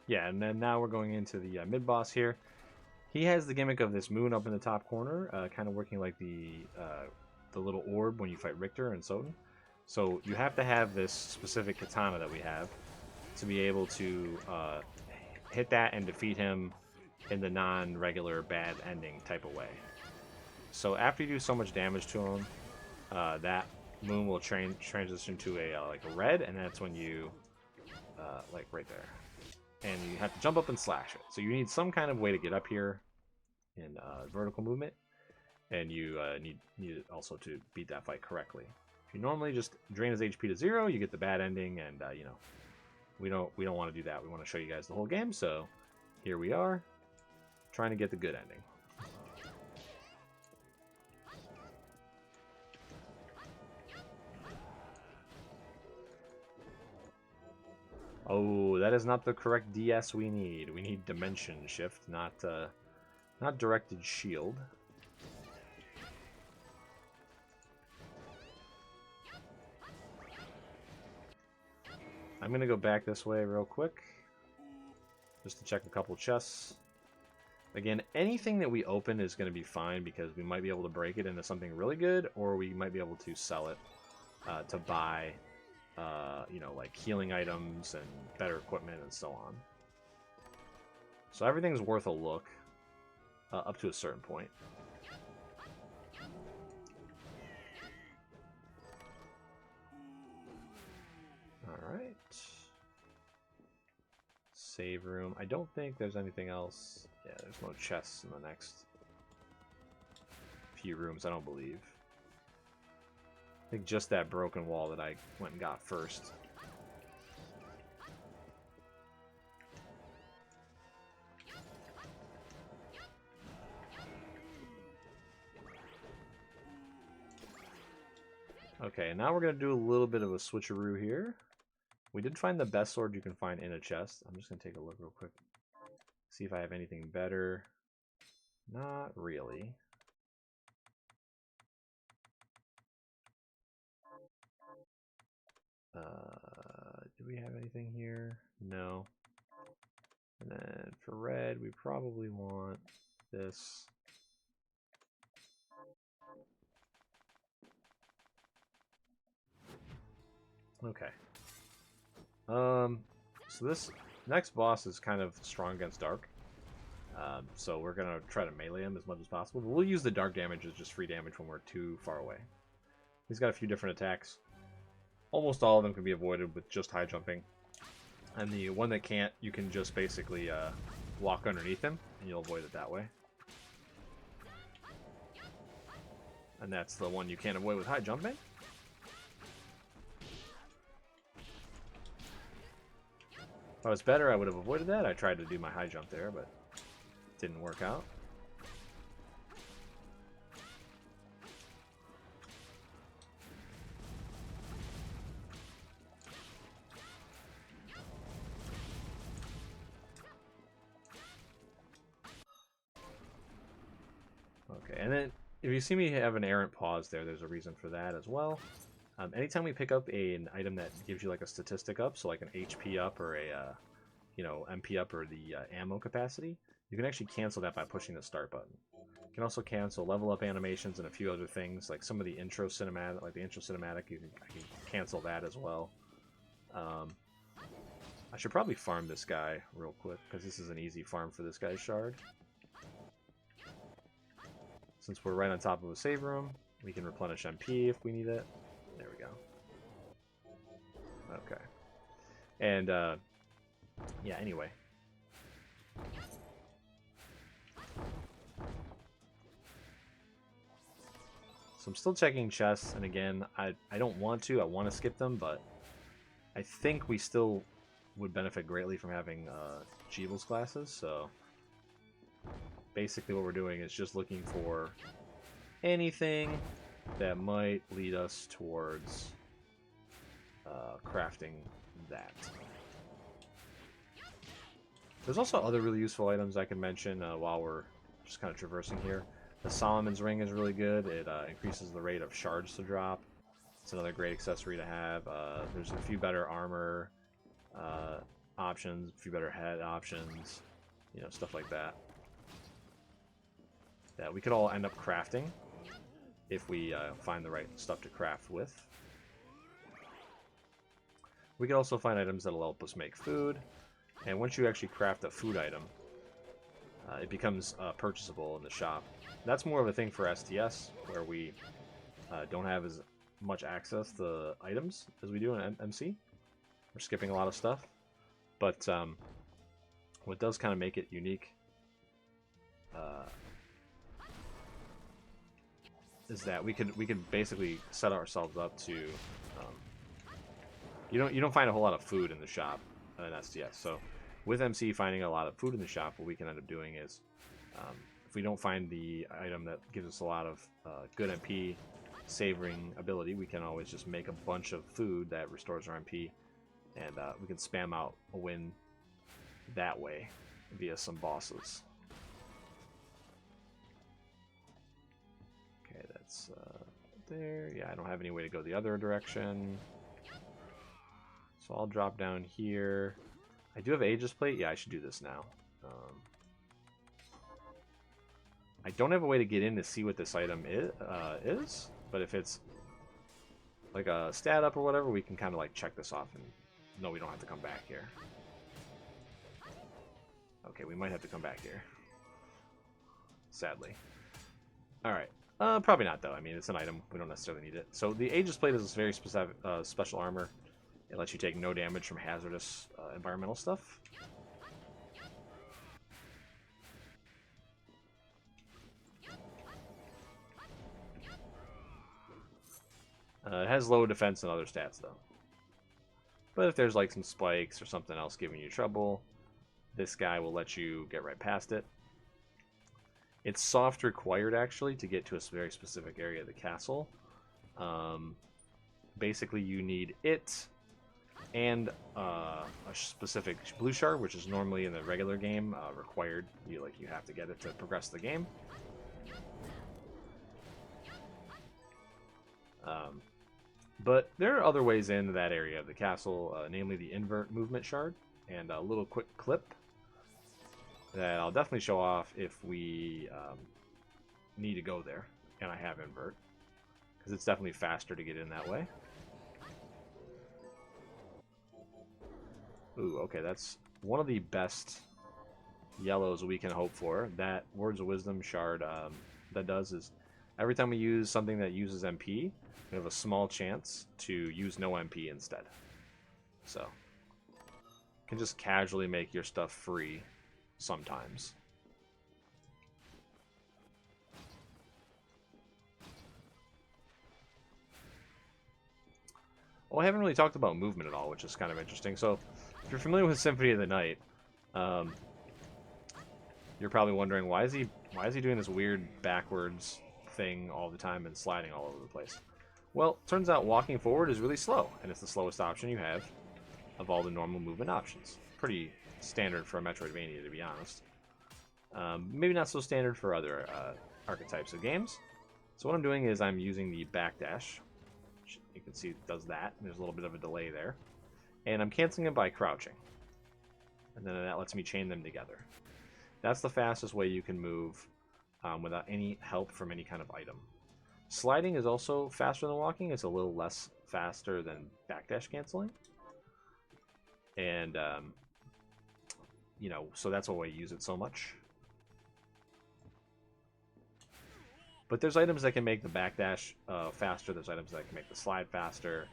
Yeah, and then now we're going into the mid boss here. He has the gimmick of this moon up in the top corner, kind of working like the little orb when you fight Richter and Soten. So you have to have this specific katana that we have to be able to hit that and defeat him in the non-regular bad ending type of way. So after you do so much damage to him, that moon will transition to a like a red, and that's when you like right there, and you have to jump up and slash it. So you need some kind of way to get up here in vertical movement, and you need also to beat that fight correctly. If you normally just drain his HP to 0, you get the bad ending, and you know, we don't want to do that. We want to show you guys the whole game, so here we are, trying to get the good ending. Oh, that is not the correct DS we need. We need Dimension Shift, not Directed Shield. I'm going to go back this way real quick, just to check a couple chests. Again, anything that we open is going to be fine, because we might be able to break it into something really good, or we might be able to sell it to buy you know, like healing items and better equipment and so on. So everything's worth a look up to a certain point. Alright. Save room. I don't think there's anything else. Yeah, there's no chests in the next few rooms, I don't believe. I think just that broken wall that I went and got first. Okay, now we're going to do a little bit of a switcheroo here. We did find the best sword you can find in a chest. I'm just going to take a look real quick. See if I have anything better. Not really. Do we have anything here? No. And then for red, we probably want this. Okay. So this next boss is kind of strong against dark. So we're gonna try to melee him as much as possible. But we'll use the dark damage as just free damage when we're too far away. He's got a few different attacks. Almost all of them can be avoided with just high jumping. And the one that can't, you can just basically walk underneath him, and you'll avoid it that way. And that's the one you can't avoid with high jumping. If I was better, I would have avoided that. I tried to do my high jump there, but it didn't work out. Okay, and then if you see me have an errant pause there, there's a reason for that as well. Anytime we pick up an item that gives you like a statistic up, so like an HP up or a you know, MP up or the ammo capacity, you can actually cancel that by pushing the start button. You can also cancel level up animations and a few other things, like some of the intro cinematic, I can cancel that as well. I should probably farm this guy real quick, because this is an easy farm for this guy's shard. Since we're right on top of a save room, we can replenish MP if we need it. There we go. Okay. And, yeah, anyway. So I'm still checking chests, and again, I don't want to. I want to skip them, but I think we still would benefit greatly from having Jeebles classes, so basically what we're doing is just looking for anything that might lead us towards crafting that. There's also other really useful items I can mention while we're just kind of traversing here. The Solomon's Ring is really good. It increases the rate of shards to drop. It's another great accessory to have. There's a few better armor options, a few better head options, you know, stuff like that. That we could all end up crafting if we find the right stuff to craft with. We could also find items that'll help us make food, and once you actually craft a food item, it becomes purchasable in the shop. That's more of a thing for STS, where we don't have as much access to items as we do in MC. We're skipping a lot of stuff, but what does kind of make it unique is that we could basically set ourselves up to you don't find a whole lot of food in the shop in STS. So with MC finding a lot of food in the shop, what we can end up doing is if we don't find the item that gives us a lot of good MP savoring ability, we can always just make a bunch of food that restores our MP, and we can spam out a win that way via some bosses. Okay, that's there. Yeah, I don't have any way to go the other direction. So I'll drop down here. I do have Aegis Plate. Yeah, I should do this now. I don't have a way to get in to see what this item is, but if it's like a stat up or whatever, we can kind of like check this off and no, we don't have to come back here. Okay, we might have to come back here. Sadly. Alright. Probably not, though. I mean, it's an item. We don't necessarily need it. So the Aegis Plate is this very specific, special armor. It lets you take no damage from hazardous environmental stuff. It has low defense and other stats, though. But if there's like some spikes or something else giving you trouble, this guy will let you get right past it. It's soft required, actually, to get to a very specific area of the castle. Basically, you need it and a specific blue shard, which is normally in the regular game required. You have to get it to progress the game. But there are other ways into that area of the castle, namely the invert movement shard and a little quick clip that I'll definitely show off if we need to go there, and I have invert, because it's definitely faster to get in that way. Ooh, okay, that's one of the best yellows we can hope for. That Words of Wisdom shard that does is every time we use something that uses MP, we have a small chance to use no MP instead. So, you can just casually make your stuff free sometimes. Well, I haven't really talked about movement at all, which is kind of interesting. So, if you're familiar with Symphony of the Night, you're probably wondering why is he doing this weird backwards thing all the time and sliding all over the place? Well, turns out walking forward is really slow, and it's the slowest option you have of all the normal movement options. Pretty standard for a Metroidvania, to be honest. Maybe not so standard for other archetypes of games. So what I'm doing is I'm using the backdash. You can see it does that. There's a little bit of a delay there. And I'm canceling it by crouching. And then that lets me chain them together. That's the fastest way you can move without any help from any kind of item. Sliding is also faster than walking. It's a little less faster than backdash canceling. And, you know, so that's why I use it so much. But there's items that can make the backdash faster. There's items that can make the slide faster.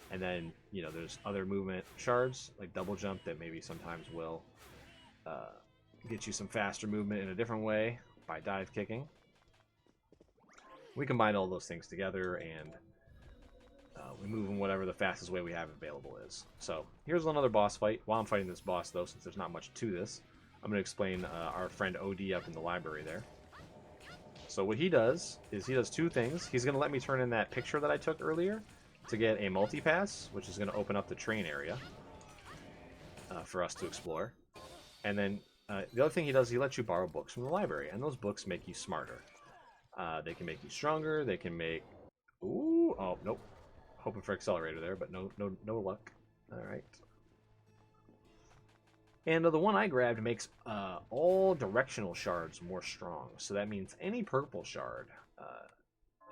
And then, you know, there's other movement shards, like double jump, that maybe sometimes will get you some faster movement in a different way by dive kicking. We combine all those things together, and we move in whatever the fastest way we have available is. So here's another boss fight. While I'm fighting this boss, though, since there's not much to this, I'm going to explain our friend OD up in the library there. So what he does is he does two things. He's going to let me turn in that picture that I took earlier to get a multi-pass, which is going to open up the train area for us to explore. And then the other thing he does, he lets you borrow books from the library, and those books make you smarter. They can make you stronger. They can make... Ooh, oh, nope. Hoping for accelerator there, but no luck. All right. And the one I grabbed makes all directional shards more strong. So that means any purple shard,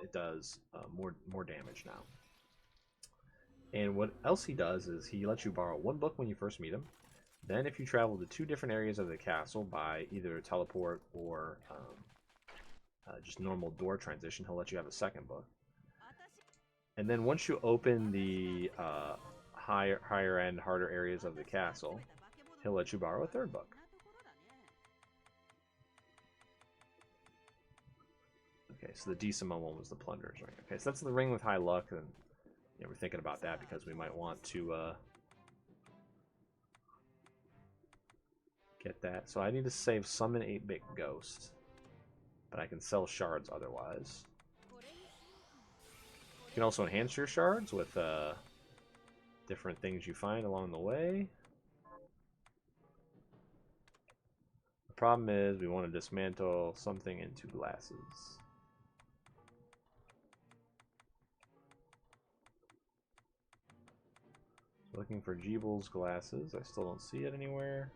it does more damage now. And what else he does is he lets you borrow one book when you first meet him. Then if you travel to 2 different areas of the castle by either teleport or just normal door transition, he'll let you have a second book. And then once you open the higher end, harder areas of the castle, he'll let you borrow a third book. Okay, so the decima one was the plunderers ring. Okay, so that's the ring with high luck, and we're thinking about that because we might want to get that. So I need to save summon 8-bit ghost, but I can sell shards otherwise. You can also enhance your shards with different things you find along the way. The problem is we want to dismantle something into glasses. Looking for Jeebel's glasses. I still don't see it anywhere.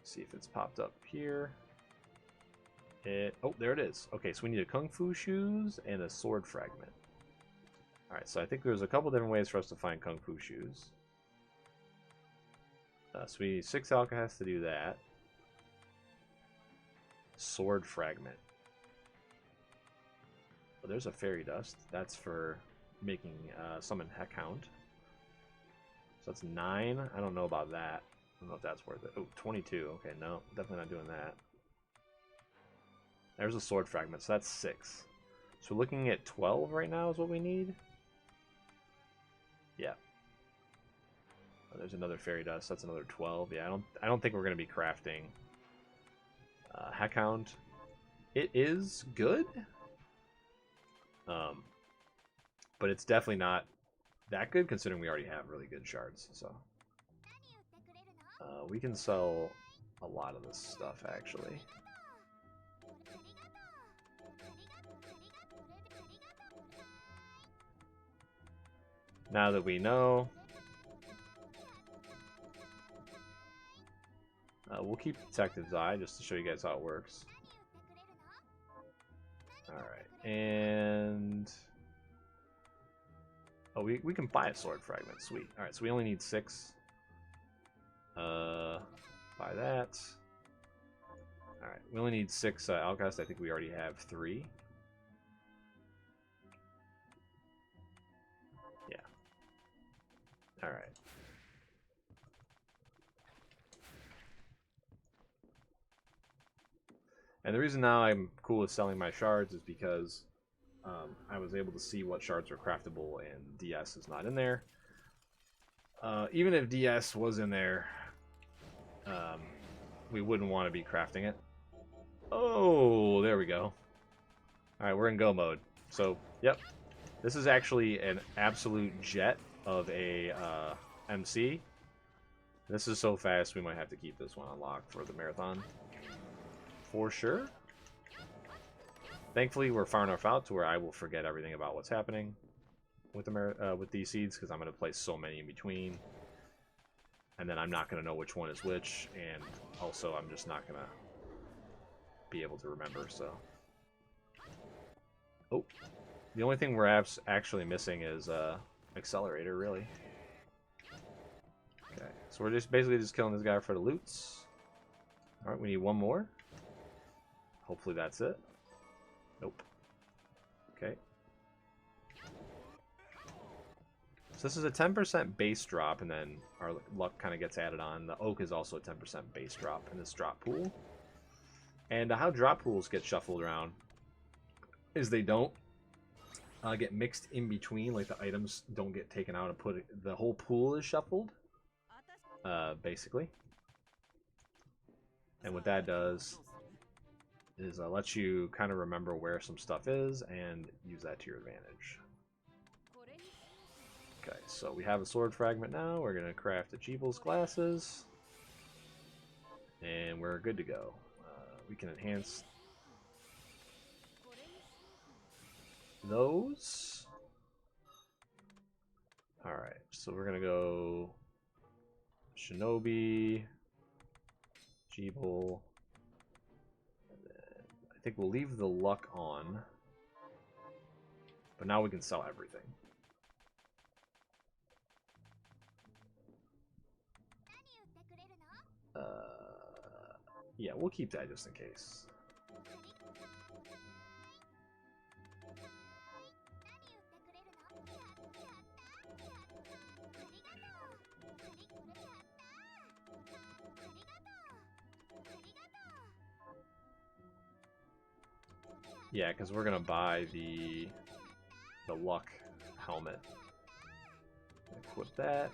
See if it's popped up here. Oh, there it is. Okay, so we need a Kung Fu shoes and a sword fragment. Alright, so I think there's a couple different ways for us to find Kung Fu shoes. So we need 6 alcohols to do that. Sword fragment. Oh, there's a fairy dust. That's for making summon Heckhound. So that's 9. I don't know about that. I don't know if that's worth it. Oh, 22. Okay, no, definitely not doing that. There's a sword fragment, so that's 6. So we're looking at 12 right now is what we need. Yeah. Oh, there's another fairy dust. That's another 12. Yeah, I don't think we're going to be crafting Heckhound. It is good. But it's definitely not that good considering we already have really good shards. So we can sell a lot of this stuff actually. Now that we know, we'll keep Detective's Eye just to show you guys how it works. Alright, and oh, we can buy a sword fragment. Sweet. Alright, so we only need 6. Buy that. Alright, we only need 6 Alcast. I think we already have 3. Yeah. Alright. And the reason now I'm cool with selling my shards is because I was able to see what shards are craftable and DS is not in there. Even if DS was in there, we wouldn't want to be crafting it. Oh, there we go. Alright, we're in go mode. So, yep. This is actually an absolute jet of a MC. This is so fast, we might have to keep this one unlocked for the marathon. For sure. Thankfully, we're far enough out to where I will forget everything about what's happening with these seeds, because I'm going to place so many in between. And then I'm not going to know which one is which, and also I'm just not going to be able to remember, so... Oh, the only thing we're actually missing is Accelerator, really. Okay, so we're just basically just killing this guy for the loots. Alright, we need one more. Hopefully that's it. Nope. Okay. So this is a 10% base drop, and then our luck kind of gets added on. The oak is also a 10% base drop in this drop pool. And how drop pools get shuffled around is they don't get mixed in between, like the items don't get taken out and put it, the whole pool is shuffled, basically. And what that does is lets you kind of remember where some stuff is and use that to your advantage. Okay, so we have a sword fragment now. We're going to craft a Jeebel's glasses. And we're good to go. We can enhance those. Alright, so we're going to go Shinobi, Jeeble. I think we'll leave the luck on. But now we can sell everything. Yeah, we'll keep that just in case. Yeah, because we're gonna buy the luck helmet. Equip that.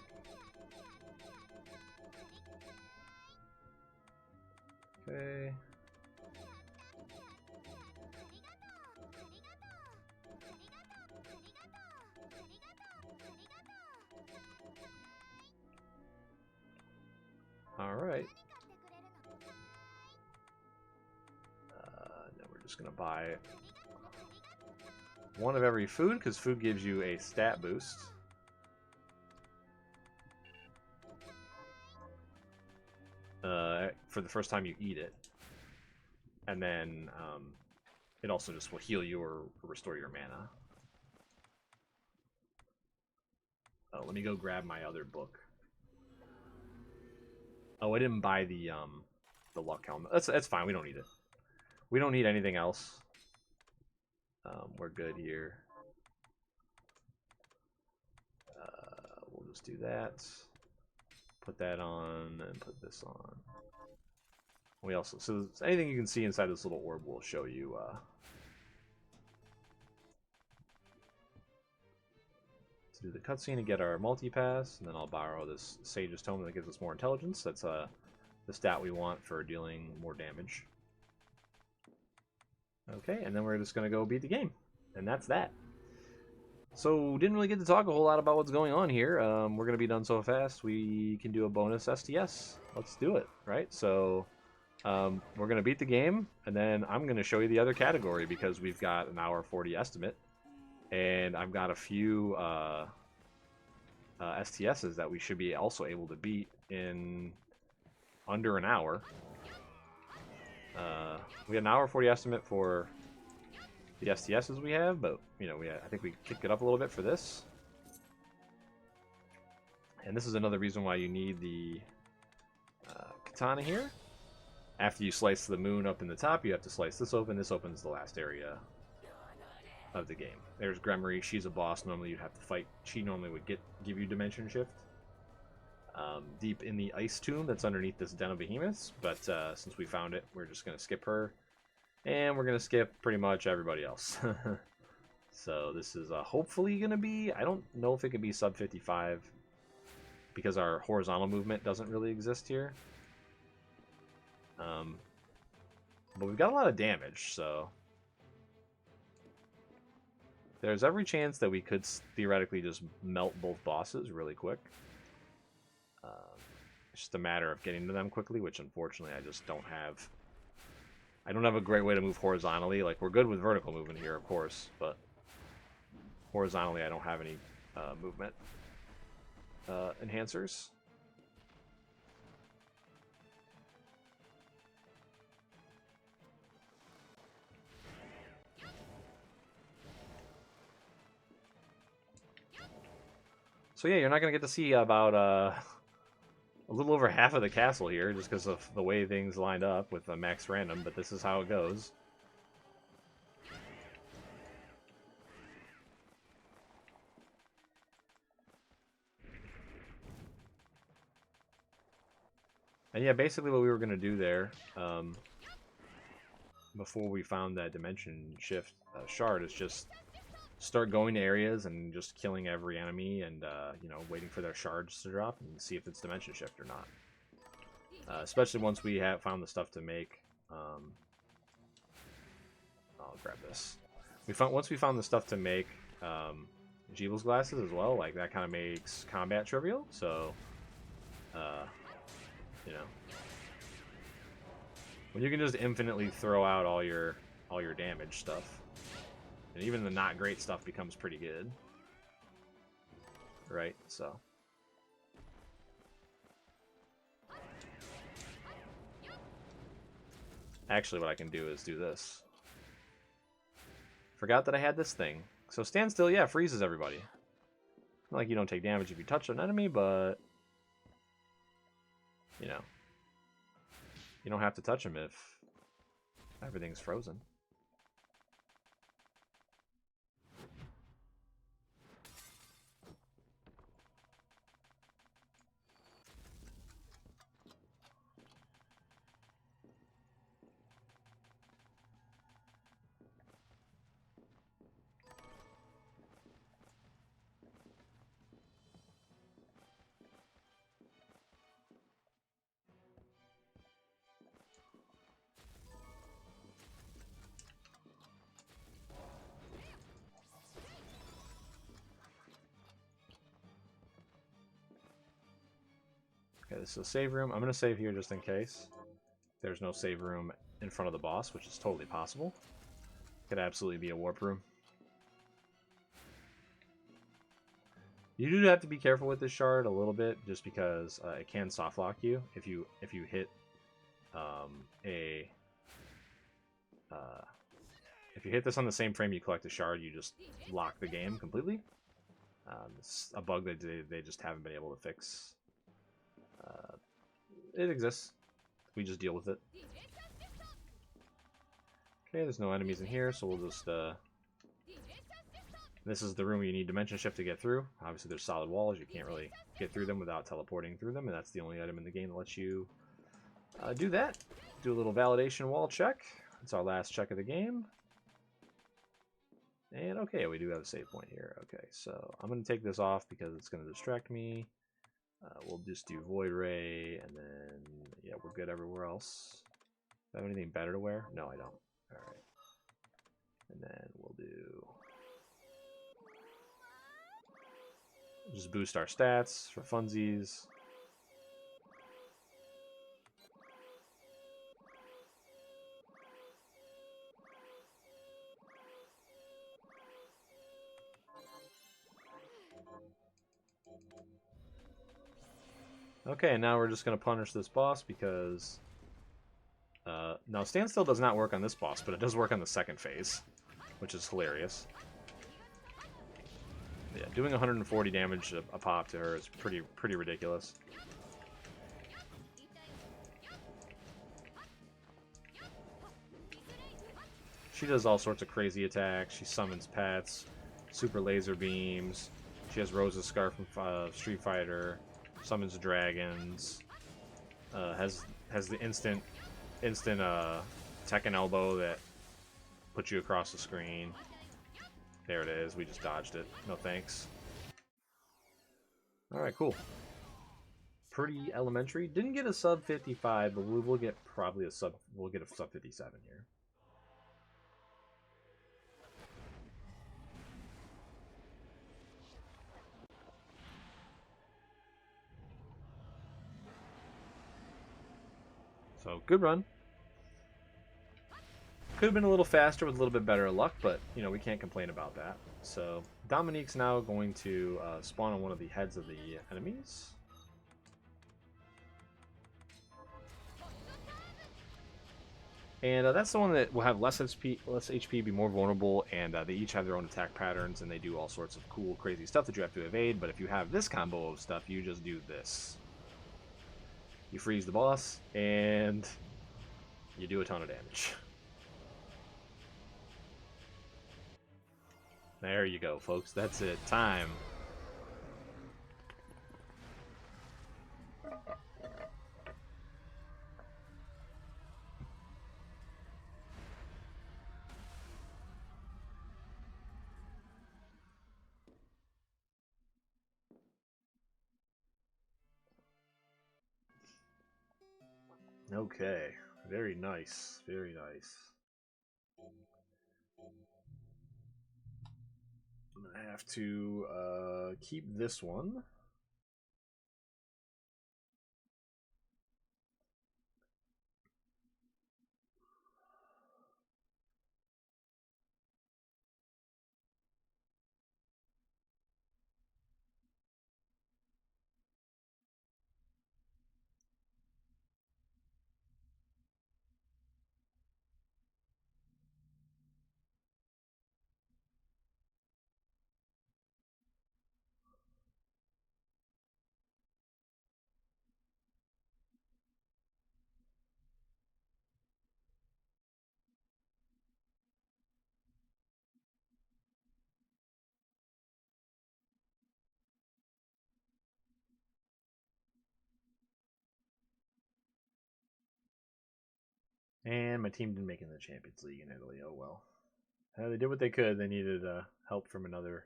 Okay. All right. Then we're just gonna buy one of every food, because food gives you a stat boost. For the first time you eat it. And then it also just will heal you or restore your mana. Let me go grab my other book. Oh, I didn't buy the luck helmet. That's fine. We don't need it. We don't need anything else. We're good here. We'll just do that. Put that on and put this on. We also, so anything you can see inside this little orb will show you to do the cutscene and get our multi-pass, and then I'll borrow this Sage's Tome that gives us more intelligence. That's the stat we want for dealing more damage. Okay, and then we're just going to go beat the game. And that's that. So, didn't really get to talk a whole lot about what's going on here. We're going to be done so fast, we can do a bonus STS. Let's do it, right? So, we're going to beat the game, and then I'm going to show you the other category, because we've got an hour 40 estimate. And I've got a few STSs that we should be also able to beat in under an hour. We had an hour 40 estimate for the STSs we have, but you know, I think we kicked it up a little bit for this. And this is another reason why you need the katana here. After you slice the moon up in the top, you have to slice this open. This opens the last area of the game. There's Gremory. She's a boss. Normally you'd have to fight. She normally would give you dimension shift. Deep in the ice tomb that's underneath this den of behemoths, but since we found it, we're just going to skip her. And we're going to skip pretty much everybody else. So this is hopefully going to be, I don't know if it can be sub 55, because our horizontal movement doesn't really exist here. But we've got a lot of damage, so there's every chance that we could theoretically just melt both bosses really quick. It's just a matter of getting to them quickly, which unfortunately I just don't have. I don't have a great way to move horizontally. Like, we're good with vertical movement here, of course, but horizontally I don't have any movement enhancers. So yeah, you're not going to get to see about a little over half of the castle here, just because of the way things lined up with the max random, but this is how it goes. And yeah, basically what we were going to do there, before we found that dimension shift shard, is just start going to areas and just killing every enemy and, you know, waiting for their shards to drop and see if it's dimension shift or not. Especially once we have found the stuff to make. I'll grab this. Once we found the stuff to make Jeeble's glasses as well, like that kind of makes combat trivial. So, you know, when you can just infinitely throw out all your damage stuff, and even the not great stuff becomes pretty good, right? So. Actually, what I can do is do this. Forgot that I had this thing. So standstill, yeah, freezes everybody. Not like you don't take damage if you touch an enemy, but you know, you don't have to touch them if everything's frozen. Okay, this is a save room. I'm going to save here just in case. There's no save room in front of the boss, which is totally possible. Could absolutely be a warp room. You do have to be careful with this shard a little bit, just because it can soft lock you if you hit if you hit this on the same frame you collect a shard, you just lock the game completely. It's a bug that they just haven't been able to fix. It exists. We just deal with it. Okay, there's no enemies in here, so we'll just... This is the room you need dimension shift to get through. Obviously, there's solid walls. You can't really get through them without teleporting through them, and that's the only item in the game that lets you do that. Do a little validation wall check. It's our last check of the game. And okay, we do have a save point here. Okay, so I'm going to take this off because it's going to distract me. We'll just do Void Ray, and then, yeah, we're good everywhere else. Do I have anything better to wear? No, I don't. Alright. And then we'll do... just boost our stats for funsies. Okay, now we're just going to punish this boss because... now, standstill does not work on this boss, but it does work on the second phase, which is hilarious. Yeah, doing 140 damage a pop to her is pretty ridiculous. She does all sorts of crazy attacks. She summons pets, super laser beams. She has Rose's Scarf from Street Fighter. Summons dragons. Has the instant Tekken elbow that puts you across the screen. There it is. We just dodged it. No thanks. All right, cool. Pretty elementary. Didn't get a sub 55, but we will get probably a sub. We'll get a sub 57 here. So good run. Could have been a little faster with a little bit better luck, but you know we can't complain about that. So Dominique's now going to spawn on one of the heads of the enemies. And that's the one that will have less HP, be more vulnerable, and they each have their own attack patterns, and they do all sorts of cool, crazy stuff that you have to evade. But if you have this combo of stuff, you just do this. You freeze the boss, and you do a ton of damage. There you go, folks. That's it. Time. Okay. Very nice. Very nice. I'm going to have to keep this one. And my team didn't make it in the Champions League in Italy. Oh well. They did what they could. They needed help from another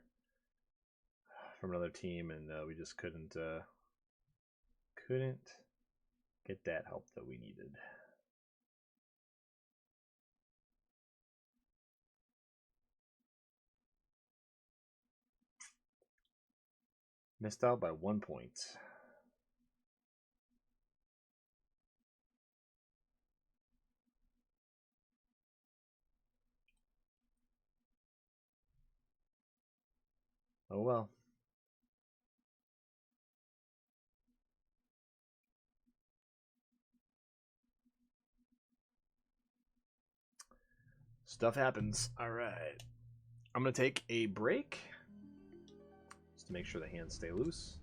team, and we just couldn't get that help that we needed. Missed out by 1 point. Oh well. Stuff happens. All right. I'm going to take a break just to make sure the hands stay loose.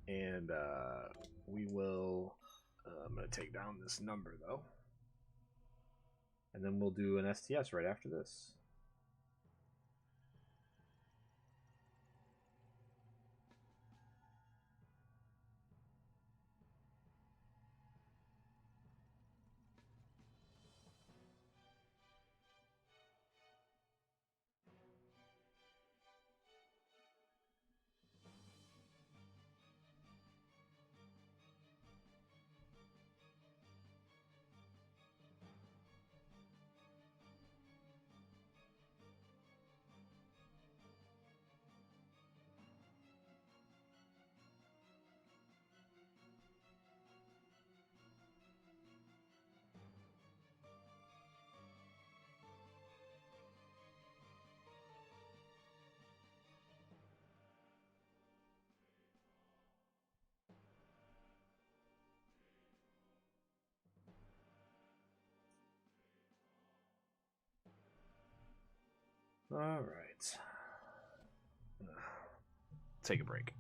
And we will. I'm going to take down this number, though. And then we'll do an STS right after this. All right. Take a break.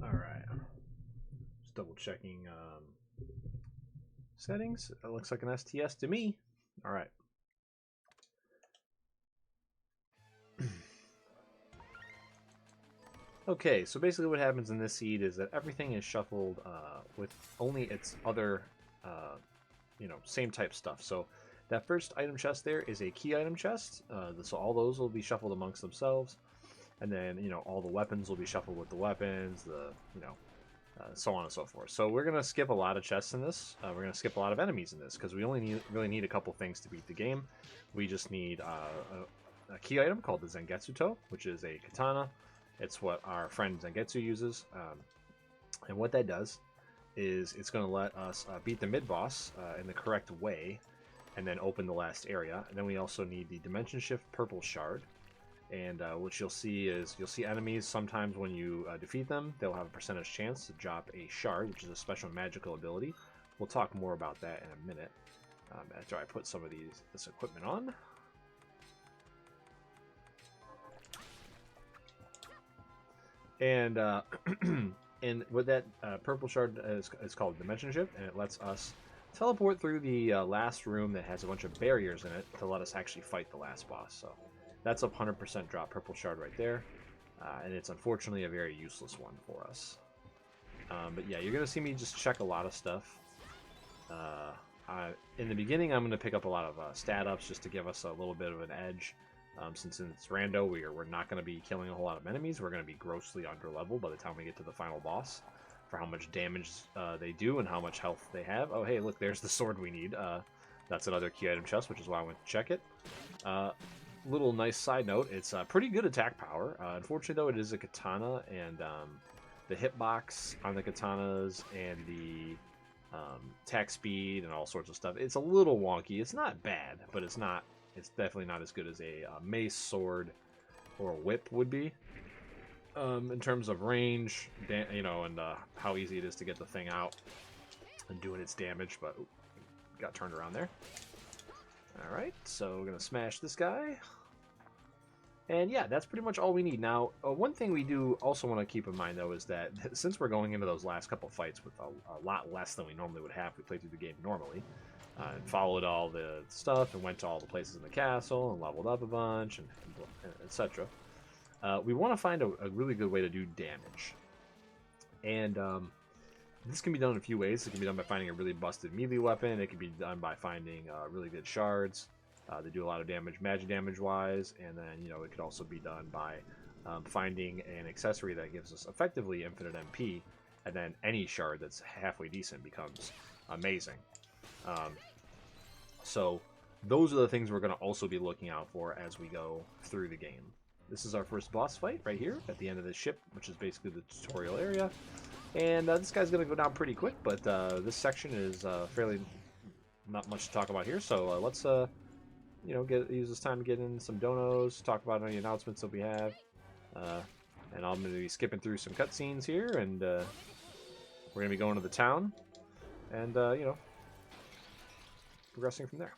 All right. Just double checking settings. It looks like an STS to me. All right. Okay, so basically what happens in this seed is that everything is shuffled with only its other, same type stuff. So that first item chest there is a key item chest. So all those will be shuffled amongst themselves. And then, all the weapons will be shuffled with the weapons, so on and so forth. So we're going to skip a lot of chests in this. We're going to skip a lot of enemies in this because we only really need a couple things to beat the game. We just need a key item called the Zangetsuto, which is a katana. It's what our friend Zangetsu uses. And what that does is it's going to let us beat the mid-boss in the correct way and then open the last area. And then we also need the Dimension Shift Purple Shard. And what you'll see is you'll see enemies sometimes when you defeat them, they'll have a percentage chance to drop a shard, which is a special magical ability. We'll talk more about that in a minute after I put some of this equipment on. And and what that purple shard is called Dimension Shift, and it lets us teleport through the last room that has a bunch of barriers in it to let us actually fight the last boss. So that's a 100% drop purple shard right there, and it's unfortunately a very useless one for us. But yeah, you're going to see me just check a lot of stuff. In the beginning, I'm going to pick up a lot of stat ups just to give us a little bit of an edge. Since it's rando, we're not going to be killing a whole lot of enemies. We're going to be grossly under level by the time we get to the final boss for how much damage they do and how much health they have. Oh, hey, look, there's the sword we need. That's another key item chest, which is why I went to check it. Little nice side note, it's pretty good attack power. Unfortunately, though, it is a katana, and the hitbox on the katanas and the attack speed and all sorts of stuff, it's a little wonky. It's not bad, but it's definitely not as good as a mace, sword, or a whip would be. In terms of range, and how easy it is to get the thing out and doing its damage, but got turned around there. Alright, so we're going to smash this guy. And yeah, that's pretty much all we need. Now, one thing we do also want to keep in mind, though, is that since we're going into those last couple fights with a lot less than we normally would have if we played through the game normally, and followed all the stuff and went to all the places in the castle and leveled up a bunch and etc. We want to find a really good way to do damage. And this can be done in a few ways. It can be done by finding a really busted melee weapon. It can be done by finding really good shards. They do a lot of damage, magic damage wise. And then, it could also be done by finding an accessory that gives us effectively infinite MP. And then any shard that's halfway decent becomes amazing. So those are the things we're going to also be looking out for as we go through the game. This is our first boss fight right here at the end of the ship, which is basically the tutorial area. And this guy's going to go down pretty quick, but this section is fairly not much to talk about here. So let's, use this time to get in some donos, talk about any announcements that we have. And I'm going to be skipping through some cutscenes here, and we're going to be going to the town and, progressing from there.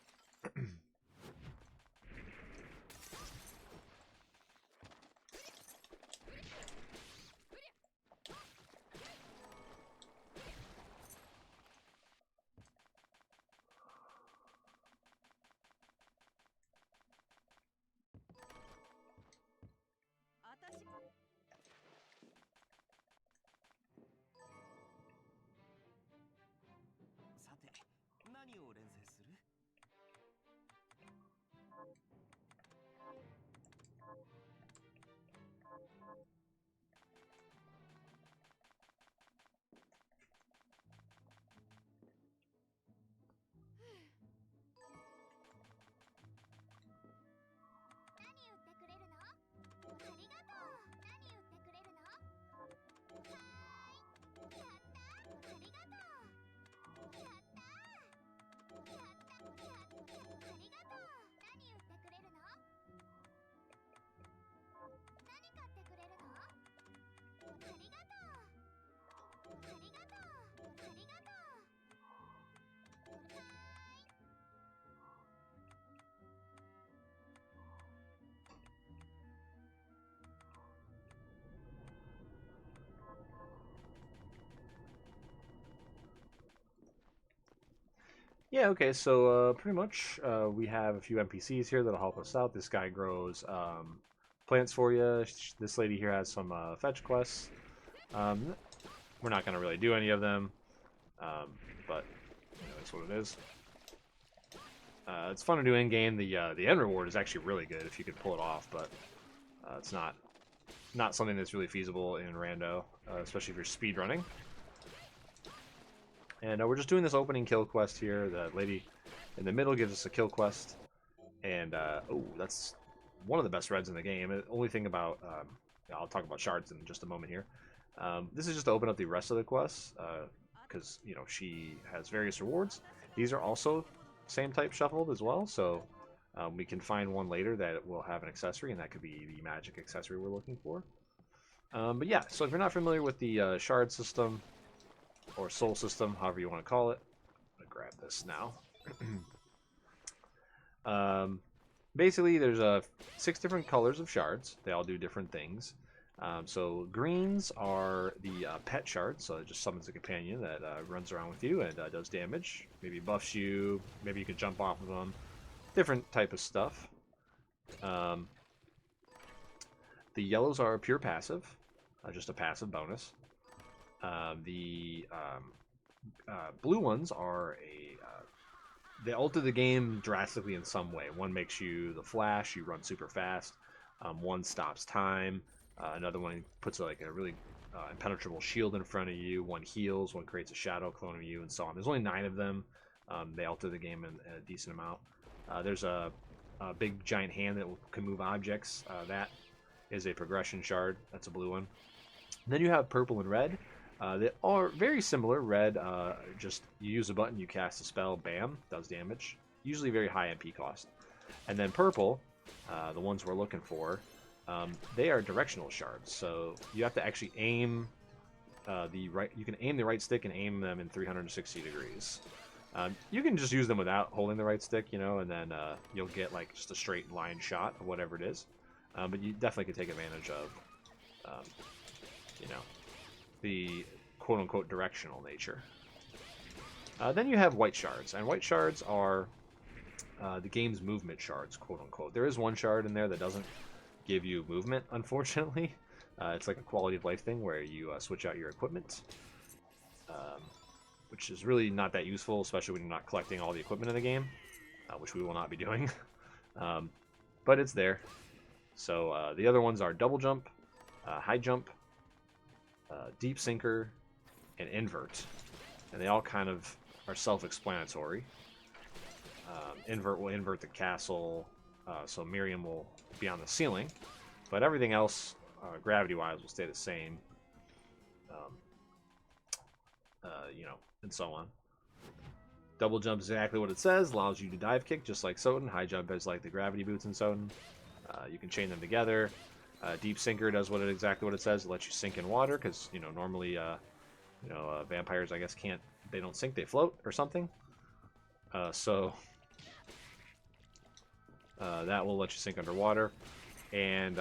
Yeah, okay, so pretty much we have a few NPCs here that'll help us out. This guy grows plants for you. This lady here has some fetch quests. Um, we're not going to really do any of them, but that's what it is. It's fun to do in game. The end reward is actually really good if you can pull it off, but it's not something that's really feasible in rando, especially if you're speed running. And we're just doing this opening kill quest here. The lady in the middle gives us a kill quest, and oh, that's one of the best reds in the game. The only thing about I'll talk about shards in just a moment here. This is just to open up the rest of the quests because she has various rewards. These are also same type shuffled as well, so we can find one later that will have an accessory, and that could be the magic accessory we're looking for. But yeah, so if you're not familiar with the shard system or soul system, however you want to call it, I'm gonna grab this now. Basically, there's 6 different colors of shards. They all do different things. So greens are the pet shards, so it just summons a companion that runs around with you and does damage. Maybe buffs you, maybe you can jump off of them. Different type of stuff. The yellows are pure passive, just a passive bonus. The blue ones are they alter the game drastically in some way. One makes you the Flash, you run super fast. One stops time. Another one puts like a really impenetrable shield in front of you. One heals. One creates a shadow clone of you, and so on. There's only 9 of them. They alter the game in a decent amount. There's a big giant hand that can move objects. That is a progression shard. That's a blue one. And then you have purple and red. They are very similar. Red, just you use a button, you cast a spell, bam, does damage. Usually very high MP cost. And then purple, the ones we're looking for, they are directional shards. So you have to actually aim you can aim the right stick and aim them in 360 degrees. You can just use them without holding the right stick, and then you'll get like just a straight line shot of whatever it is. But you definitely can take advantage of, the quote-unquote directional nature. Then you have white shards, and white shards are the game's movement shards, quote-unquote. There is one shard in there that doesn't give you movement, unfortunately. It's like a quality of life thing where you switch out your equipment, which is really not that useful, especially when you're not collecting all the equipment in the game, which we will not be doing. But it's there. So the other ones are double jump, high jump, deep sinker, and invert, and they all kind of are self-explanatory. Invert will invert the castle, so Miriam will be on the ceiling, but everything else, gravity-wise, will stay the same. And so on. Double jump is exactly what it says, allows you to dive kick just like Soten. High jump is like the gravity boots in Soten. You can chain them together. Deep sinker does exactly what it says. It lets you sink in water because normally vampires, I guess, they don't sink, they float or something. So that will let you sink underwater, and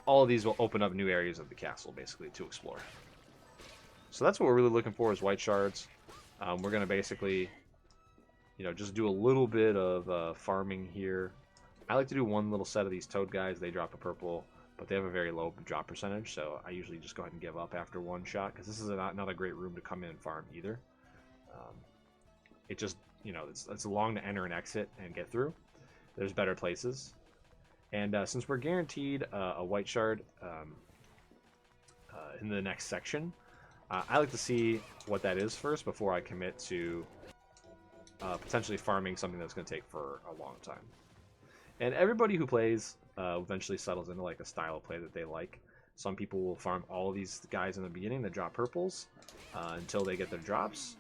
all of these will open up new areas of the castle basically to explore. So that's what we're really looking for is white shards. We're gonna basically just do a little bit of farming here. I like to do one little set of these toad guys. They drop a purple, but they have a very low drop percentage, so I usually just go ahead and give up after one shot, because this is not a great room to come in and farm either. It just, it's long to enter and exit and get through. There's better places. And since we're guaranteed a white shard in the next section, I like to see what that is first before I commit to potentially farming something that's going to take for a long time. And everybody who plays eventually settles into like a style of play that they like. Some people will farm all of these guys in the beginning that drop purples until they get their drops,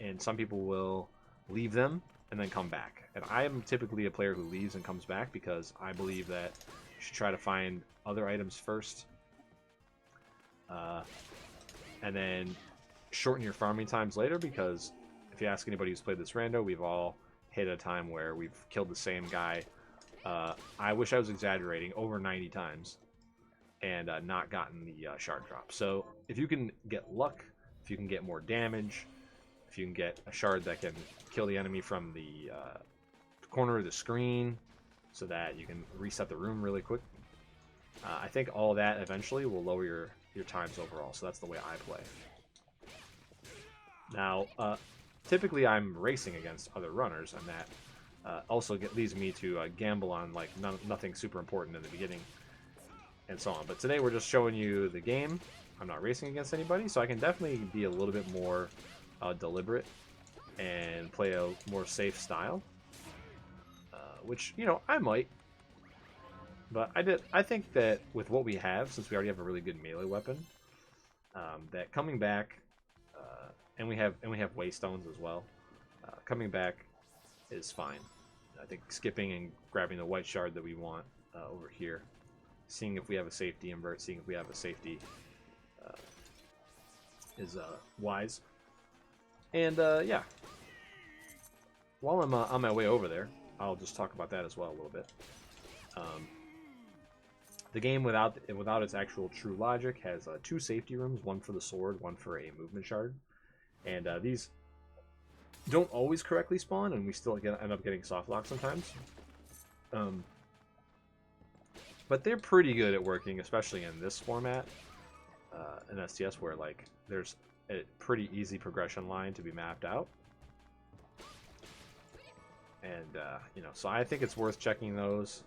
and some people will leave them and then come back. And I am typically a player who leaves and comes back because I believe that you should try to find other items first, and then shorten your farming times later, because if you ask anybody who's played this rando, we've all hit a time where we've killed the same guy, I wish I was exaggerating, over 90 times, and not gotten the shard drop. So if you can get luck if you can get more damage, if you can get a shard that can kill the enemy from the corner of the screen so that you can reset the room really quick. I think all that eventually will lower your times overall, so that's the way I play. Now, typically I'm racing against other runners, and that also leads me to gamble on like nothing super important in the beginning and so on. But today we're just showing you the game. I'm not racing against anybody, so I can definitely be a little bit more deliberate and play a more safe style, which, you know, I might. But I think that with what we have, since we already have a really good melee weapon, that coming back, and we have waystones as well. Coming back is fine. I think skipping and grabbing the white shard that we want over here, seeing if we have a safety invert, seeing if we have a safety is wise. And yeah, while I'm on my way over there, I'll just talk about that as well a little bit. The game, without its actual true logic, has 2 safety rooms, one for the sword, one for a movement shard. And these don't always correctly spawn, and we still end up getting soft lock sometimes. But they're pretty good at working, especially in this format, in STS, where like there's a pretty easy progression line to be mapped out. And you know, so I think it's worth checking those.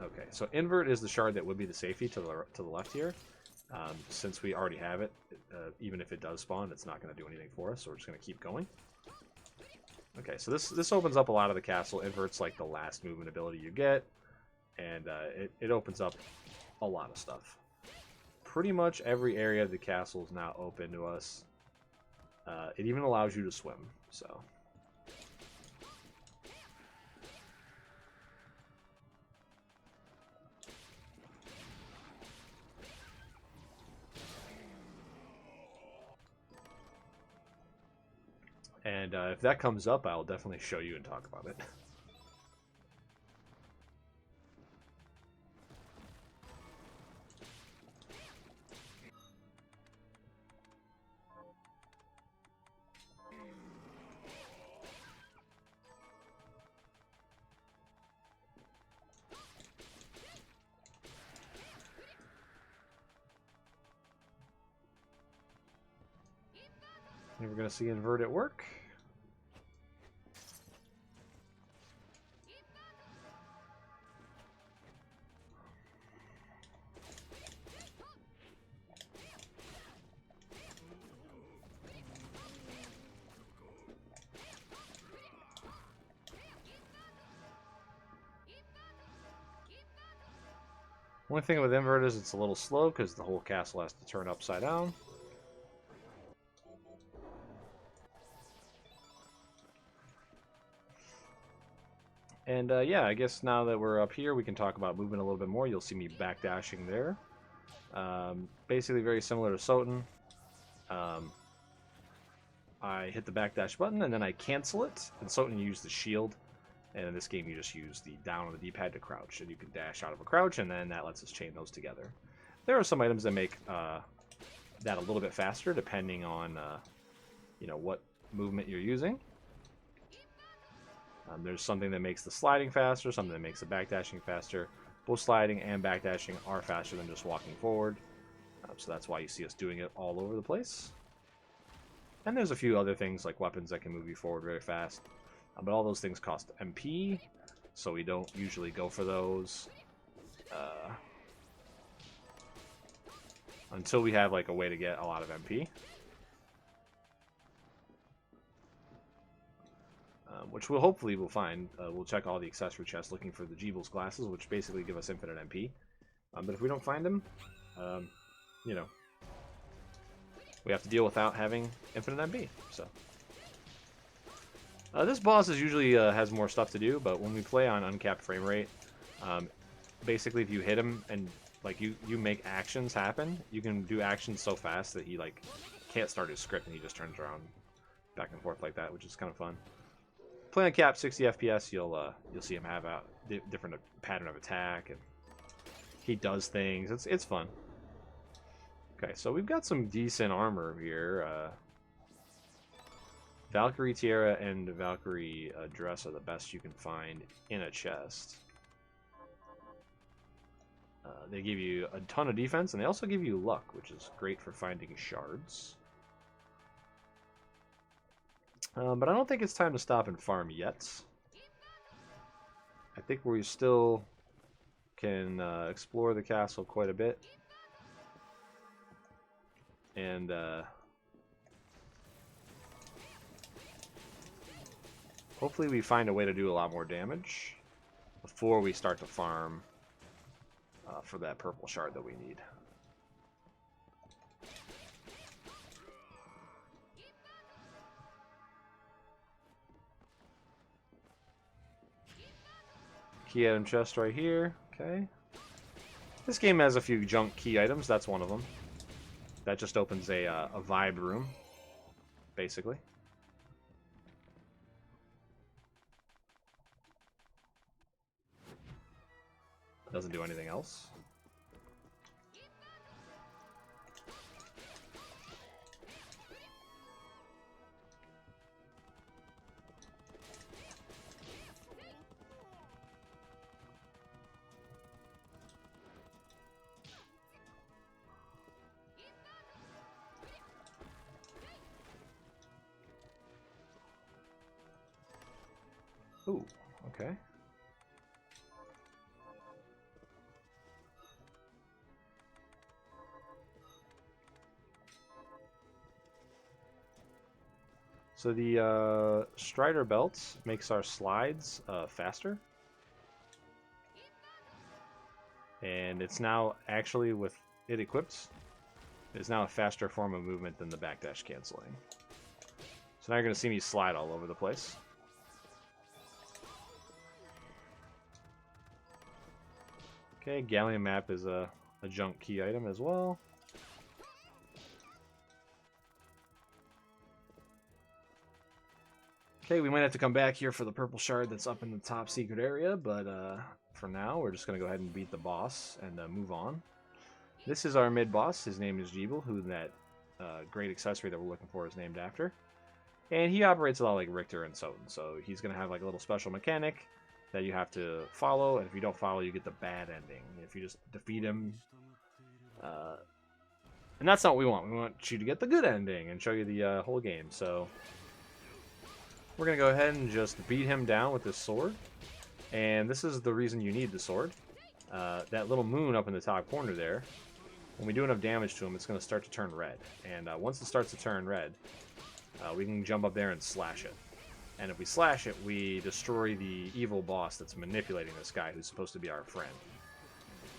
Okay, so invert is the shard that would be the safety to the left here. Since we already have it, even if it does spawn, it's not going to do anything for us, so we're just going to keep going. Okay, so this opens up a lot of the castle. Invert's like the last movement ability you get, and it opens up a lot of stuff. Pretty much every area of the castle is now open to us. It even allows you to swim, so... And if that comes up, I'll definitely show you and talk about it. And we're going to see invert at work. Only thing with invert is it's a little slow because the whole castle has to turn upside down. And yeah, I guess now that we're up here, we can talk about movement a little bit more. You'll see me backdashing there. Basically very similar to Soten. I hit the backdash button and then I cancel it. In Soten you use the shield. And in this game you just use the down on the D-pad to crouch. And you can dash out of a crouch, and then that lets us chain those together. There are some items that make that a little bit faster, depending on you know, what movement you're using. There's something that makes the sliding faster, something that makes the backdashing faster. Both sliding and backdashing are faster than just walking forward. So that's why you see us doing it all over the place. And there's a few other things like weapons that can move you forward very fast. But all those things cost MP, so we don't usually go for those until we have like a way to get a lot of MP. Which we'll hopefully find. We'll check all the accessory chests looking for the Jeebles glasses, which basically give us infinite MP. But if we don't find them, you know, we have to deal without having infinite MP. So this boss is usually has more stuff to do, but when we play on uncapped frame rate, basically if you hit him and like you make actions happen, you can do actions so fast that he like can't start his script and he just turns around back and forth like that, which is kind of fun. Play on cap 60 FPS, you'll see him have a different pattern of attack, and he does things. It's fun. Okay, so we've got some decent armor here. Valkyrie Tiara and Valkyrie dress are the best you can find in a chest. They give you a ton of defense, and they also give you luck, which is great for finding shards. But I don't think it's time to stop and farm yet. I think we still can explore the castle quite a bit. And hopefully we find a way to do a lot more damage before we start to farm for that purple shard that we need. Key item chest right here. Okay. This game has a few junk key items. That's one of them. That just opens a vibe room, basically. Doesn't do anything else. Ooh, okay. So the Strider belt makes our slides faster. And it's now actually, with it equipped, it's now a faster form of movement than the backdash canceling. So now you're going to see me slide all over the place. Okay, Galleon map is a junk key item as well. Okay, we might have to come back here for the purple shard that's up in the top secret area, but for now, we're just going to go ahead and beat the boss and move on. This is our mid-boss. His name is Jeeble, who that great accessory that we're looking for is named after. And he operates a lot like Richter and Soten, so he's going to have like a little special mechanic that you have to follow, and if you don't follow, you get the bad ending. If you just defeat him... and that's not what we want. We want you to get the good ending and show you the whole game, so... We're going to go ahead and just beat him down with this sword. And this is the reason you need the sword. That little moon up in the top corner there, when we do enough damage to him, it's going to start to turn red. And once it starts to turn red, we can jump up there and slash it. And if we slash it, we destroy the evil boss that's manipulating this guy who's supposed to be our friend.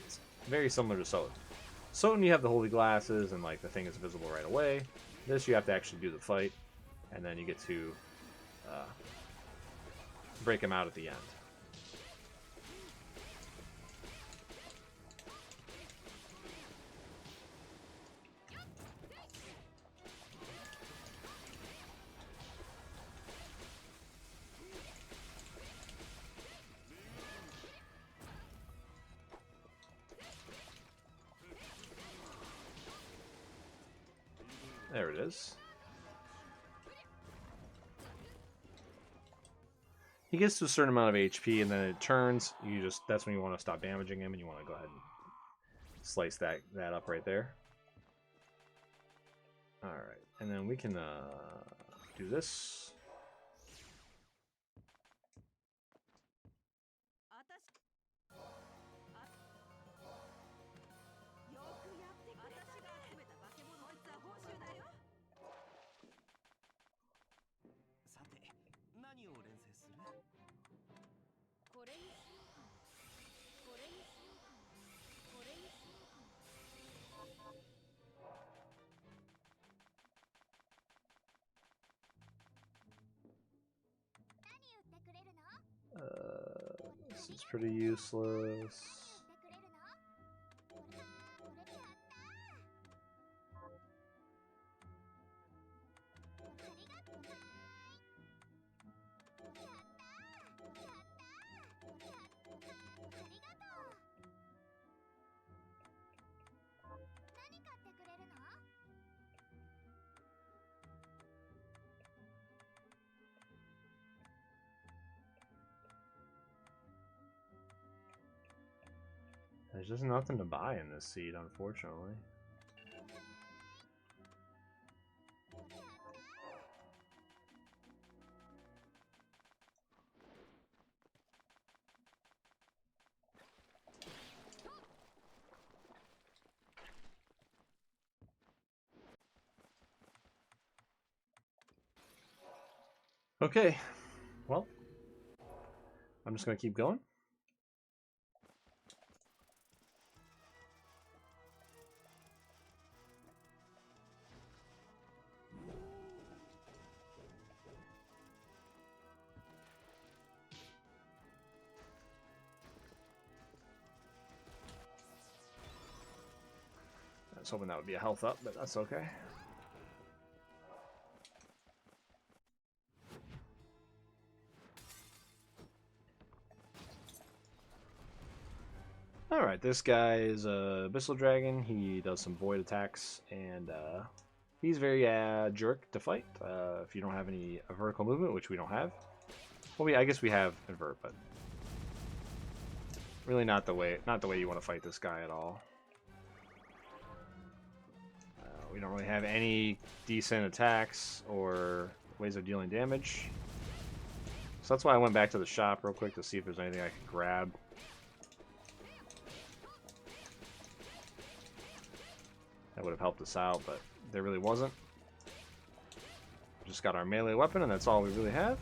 It's very similar to Soten. Soten, you have the holy glasses, and like the thing is visible right away. This, you have to actually do the fight, and then you get to break him out at the end. There it is. He gets to a certain amount of HP, and then it turns. That's when you want to stop damaging him, and you want to go ahead and slice that up right there. All right, and then we can do this. This is pretty useless. There's just nothing to buy in this seed, unfortunately. Okay, well, I'm just going to keep going. I was hoping that would be a health up, but that's okay. Alright, this guy is a Abyssal Dragon. He does some void attacks, and he's very jerk to fight if you don't have any vertical movement, which we don't have. Well, I guess we have invert, but really not the way you want to fight this guy at all. We don't really have any decent attacks or ways of dealing damage. So that's why I went back to the shop real quick to see if there's anything I could grab. That would have helped us out, but there really wasn't. Just got our melee weapon, and that's all we really have.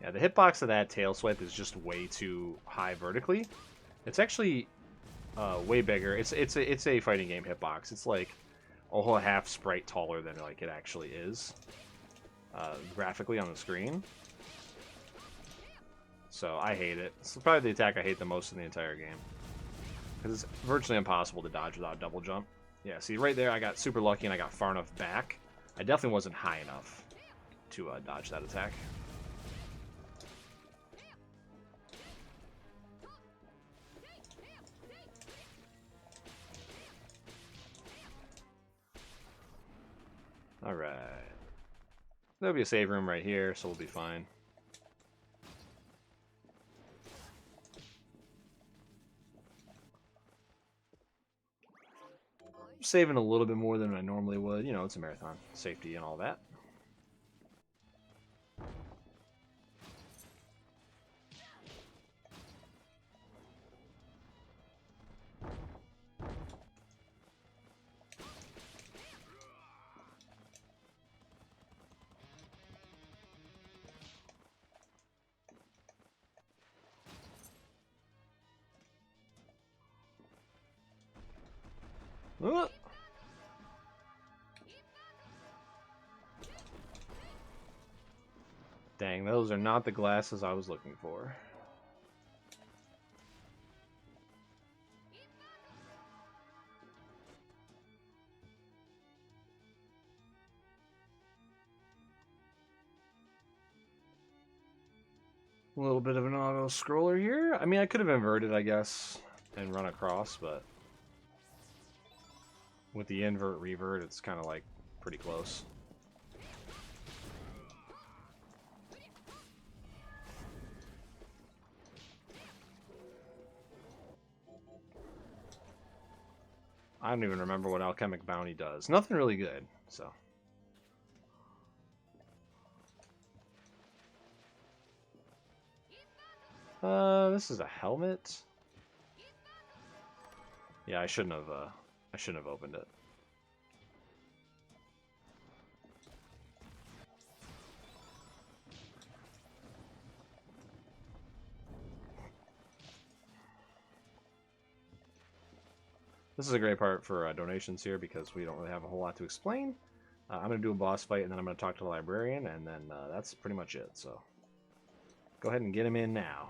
Yeah, the hitbox of that tail swipe is just way too high vertically. It's actually way bigger. It's a fighting game hitbox. It's like a whole half sprite taller than like it actually is graphically on the screen. So I hate it. It's probably the attack I hate the most in the entire game. Because it's virtually impossible to dodge without double jump. Yeah, see right there I got super lucky and I got far enough back. I definitely wasn't high enough to dodge that attack. Alright. There'll be a save room right here, so we'll be fine. Saving a little bit more than I normally would. You know, it's a marathon. Safety and all that. Dang, those are not the glasses I was looking for. A little bit of an auto scroller here. I mean, I could have inverted, I guess, and run across, but with the invert revert, it's kind of like pretty close. I don't even remember what Alchemic Bounty does. Nothing really good, so. This is a helmet. Yeah, I shouldn't have opened it. This is a great part for donations here because we don't really have a whole lot to explain. I'm going to do a boss fight and then I'm going to talk to the librarian and then that's pretty much it. So go ahead and get him in now.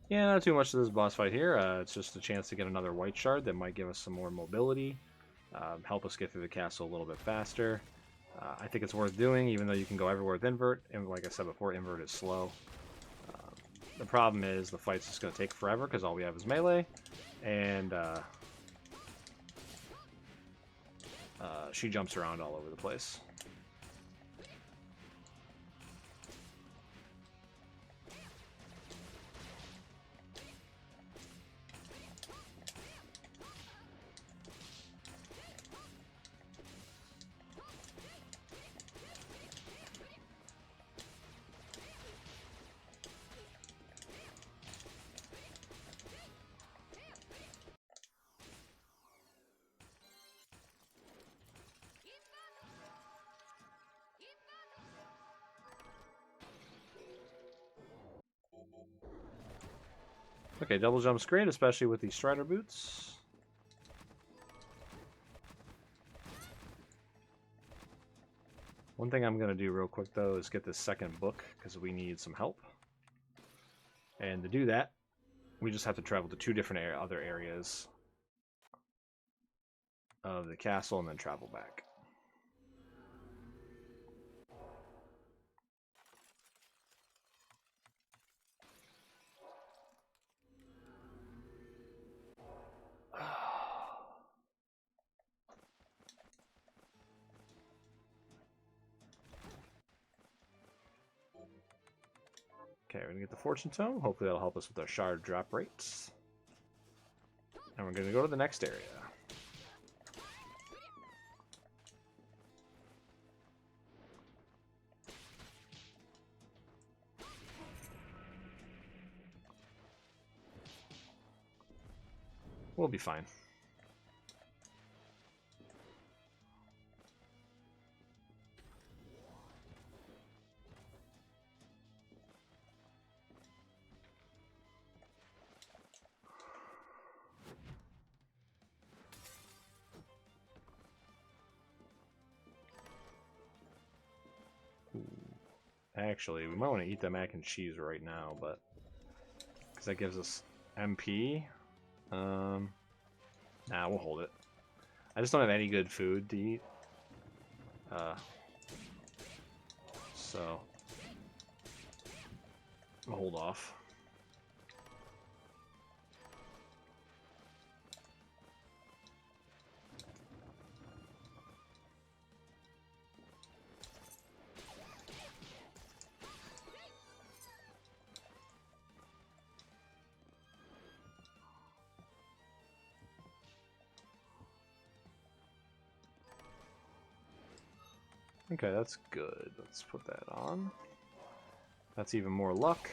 Yeah, not too much to this boss fight here. It's just a chance to get another white shard that might give us some more mobility, help us get through the castle a little bit faster. I think it's worth doing, even though you can go everywhere with invert, and like I said before, invert is slow. The problem is the fight's just going to take forever because all we have is melee, and she jumps around all over the place. Okay, double jump's great, especially with these Strider boots. One thing I'm going to do real quick, though, is get this second book, because we need some help. And to do that, we just have to travel to two different other areas of the castle and then travel back. Okay, we're going to get the Fortune Tome. Hopefully that'll help us with our shard drop rates. And we're going to go to the next area. We'll be fine. Actually, we might want to eat the mac and cheese right now, but because that gives us MP. Nah, we'll hold it. I just don't have any good food to eat. So I'll hold off. Okay, that's good. Let's put that on. That's even more luck.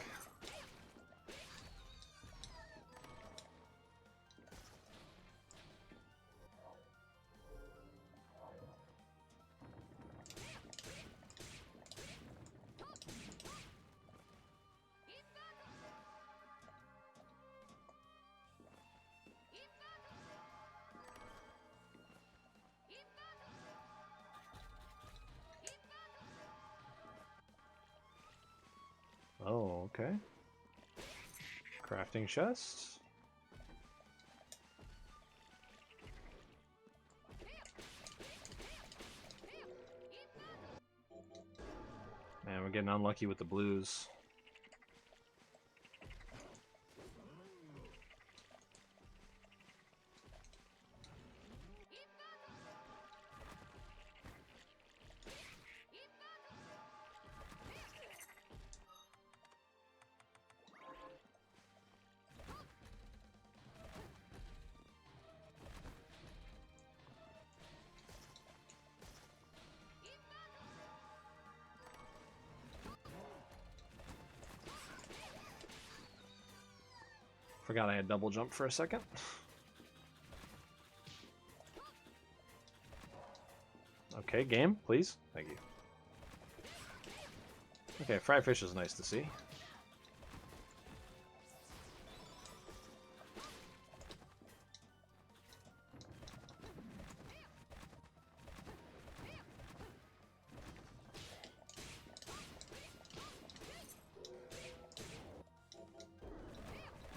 Oh, okay. Crafting chest. Man, we're getting unlucky with the blues. Forgot I had double jump for a second. Okay, game, please. Thank you. Okay, fried fish is nice to see.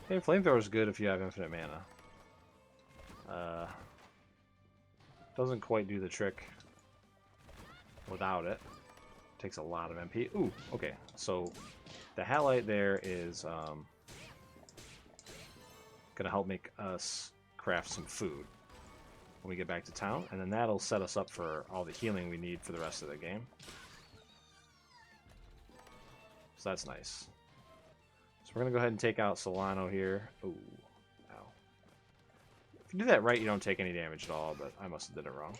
Hey, flamethrower is good if you have infinite mana. Doesn't quite do the trick without it. Takes a lot of MP. Ooh, okay. So the halite there is gonna help make us craft some food when we get back to town, and then that'll set us up for all the healing we need for the rest of the game. So that's nice. So we're gonna go ahead and take out Solano here. Ooh, ow. If you do that right, you don't take any damage at all, but I must have did it wrong.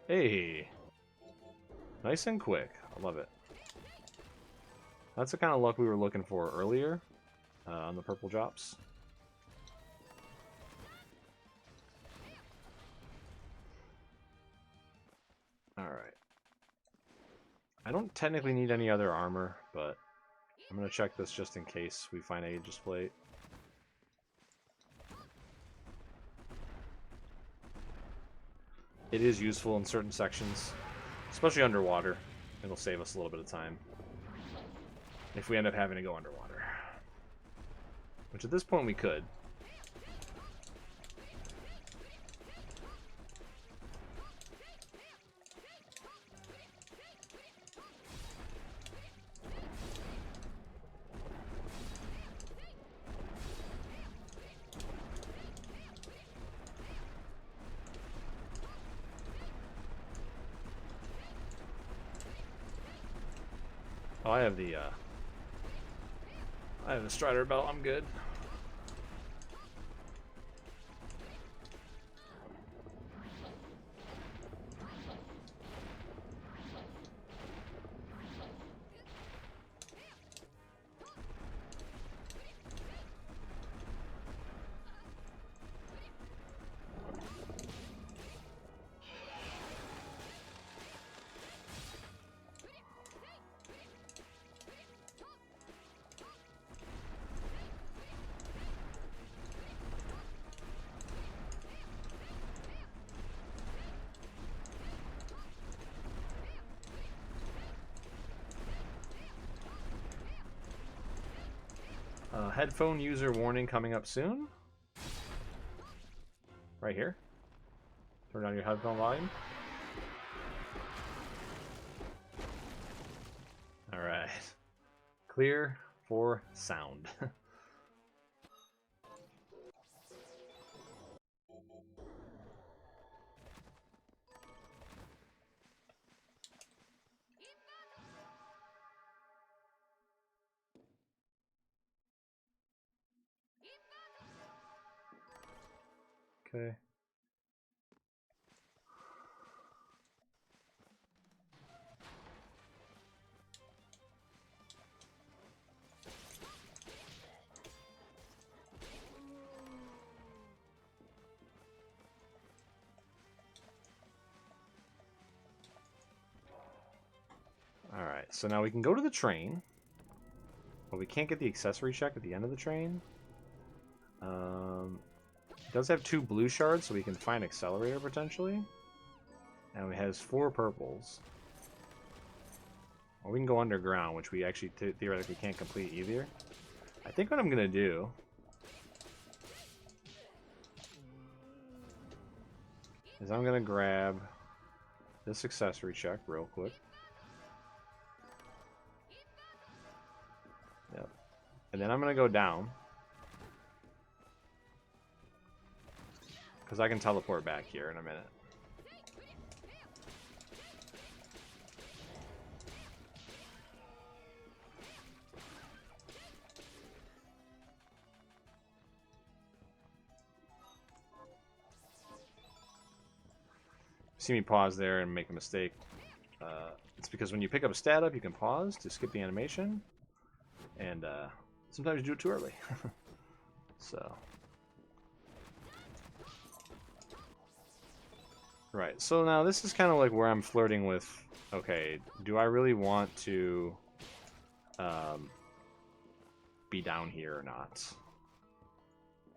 Hey! Nice and quick. I love it. That's the kind of luck we were looking for earlier on the purple drops. Alright. I don't technically need any other armor, but I'm going to check this just in case we find Aegis Plate. It is useful in certain sections, especially underwater. It'll save us a little bit of time if we end up having to go underwater. Which at this point we could. Oh, I have the Strider belt. I'm good. Headphone user warning coming up soon. Right here. Turn on your headphone volume. Alright. Clear for sound. Okay. Alright, so now we can go to the train. But we can't get the accessory check at the end of the train. It does have 2 blue shards, so we can find Accelerator potentially. And it has 4 purples. Or we can go underground, which we actually theoretically can't complete either. I think what I'm going to do is I'm going to grab this accessory check real quick. Yep. And then I'm going to go down. Because I can teleport back here in a minute. See me pause there and make a mistake. It's because when you pick up a stat up, you can pause to skip the animation. And sometimes you do it too early. So... Right, so now this is kind of like where I'm flirting with, okay, do I really want to be down here or not?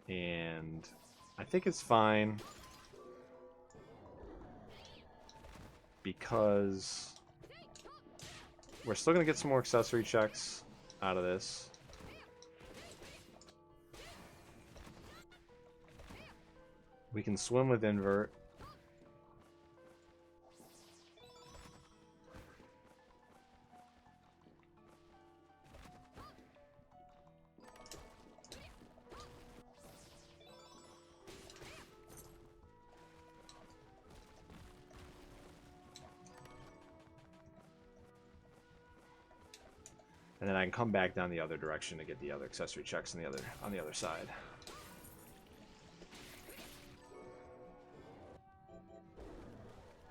And I think it's fine because we're still going to get some more accessory checks out of this. We can swim with invert. And then I can come back down the other direction to get the other accessory checks on the other side.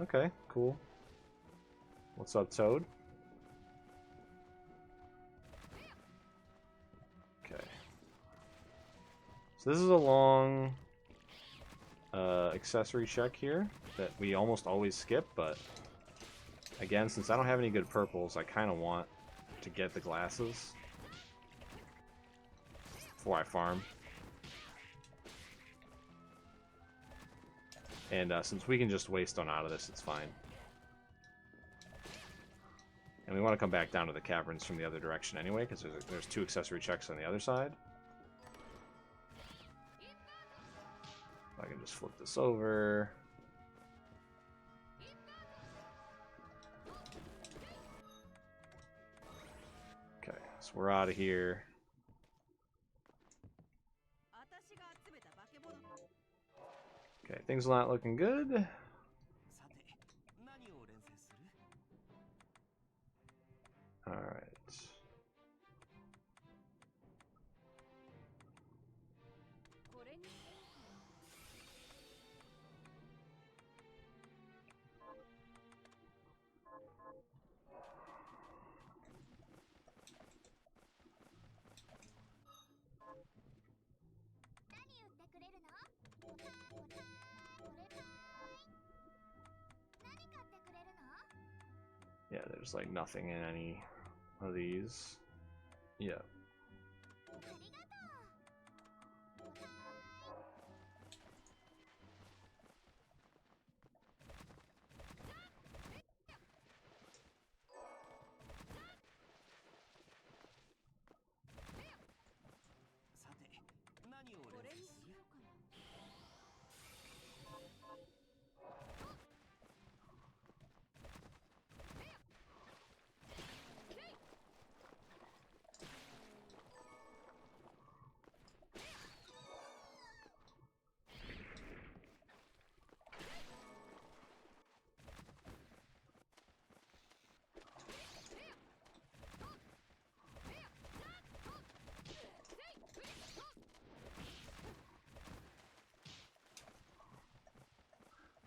Okay, cool. What's up, Toad? Okay. So this is a long accessory check here that we almost always skip, but again, since I don't have any good purples, I kind of want to get the glasses before I farm. And since we can just waste on out of this, it's fine. And we want to come back down to the caverns from the other direction anyway, because there's 2 accessory checks on the other side. I can just flip this over. Okay, so we're out of here. Okay, things are not looking good. Alright. Yeah, there's like nothing in any of these. Yeah.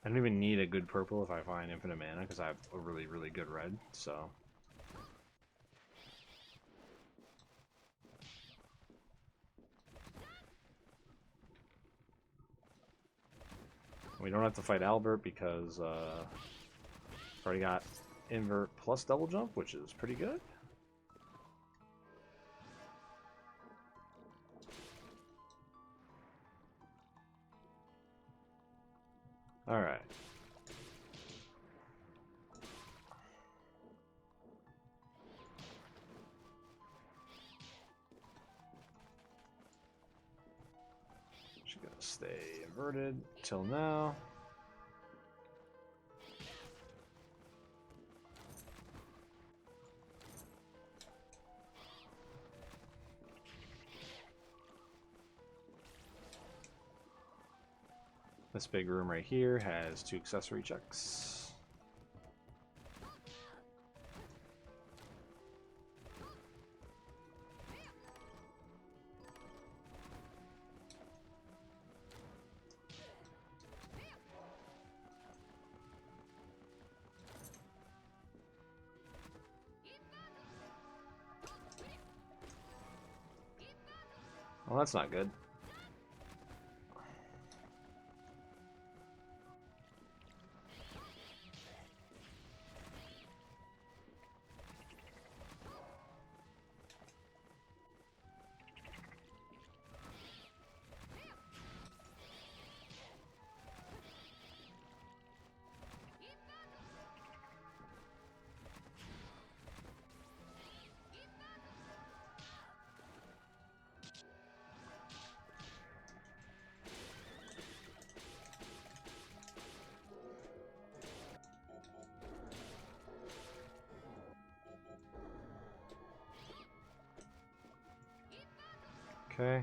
I don't even need a good purple if I find infinite mana, because I have a really, really good red, so... We don't have to fight Albert because already got invert plus double jump, which is pretty good. All right. Just gonna stay inverted till now. This big room right here has 2 accessory checks. Well, that's not good. Okay.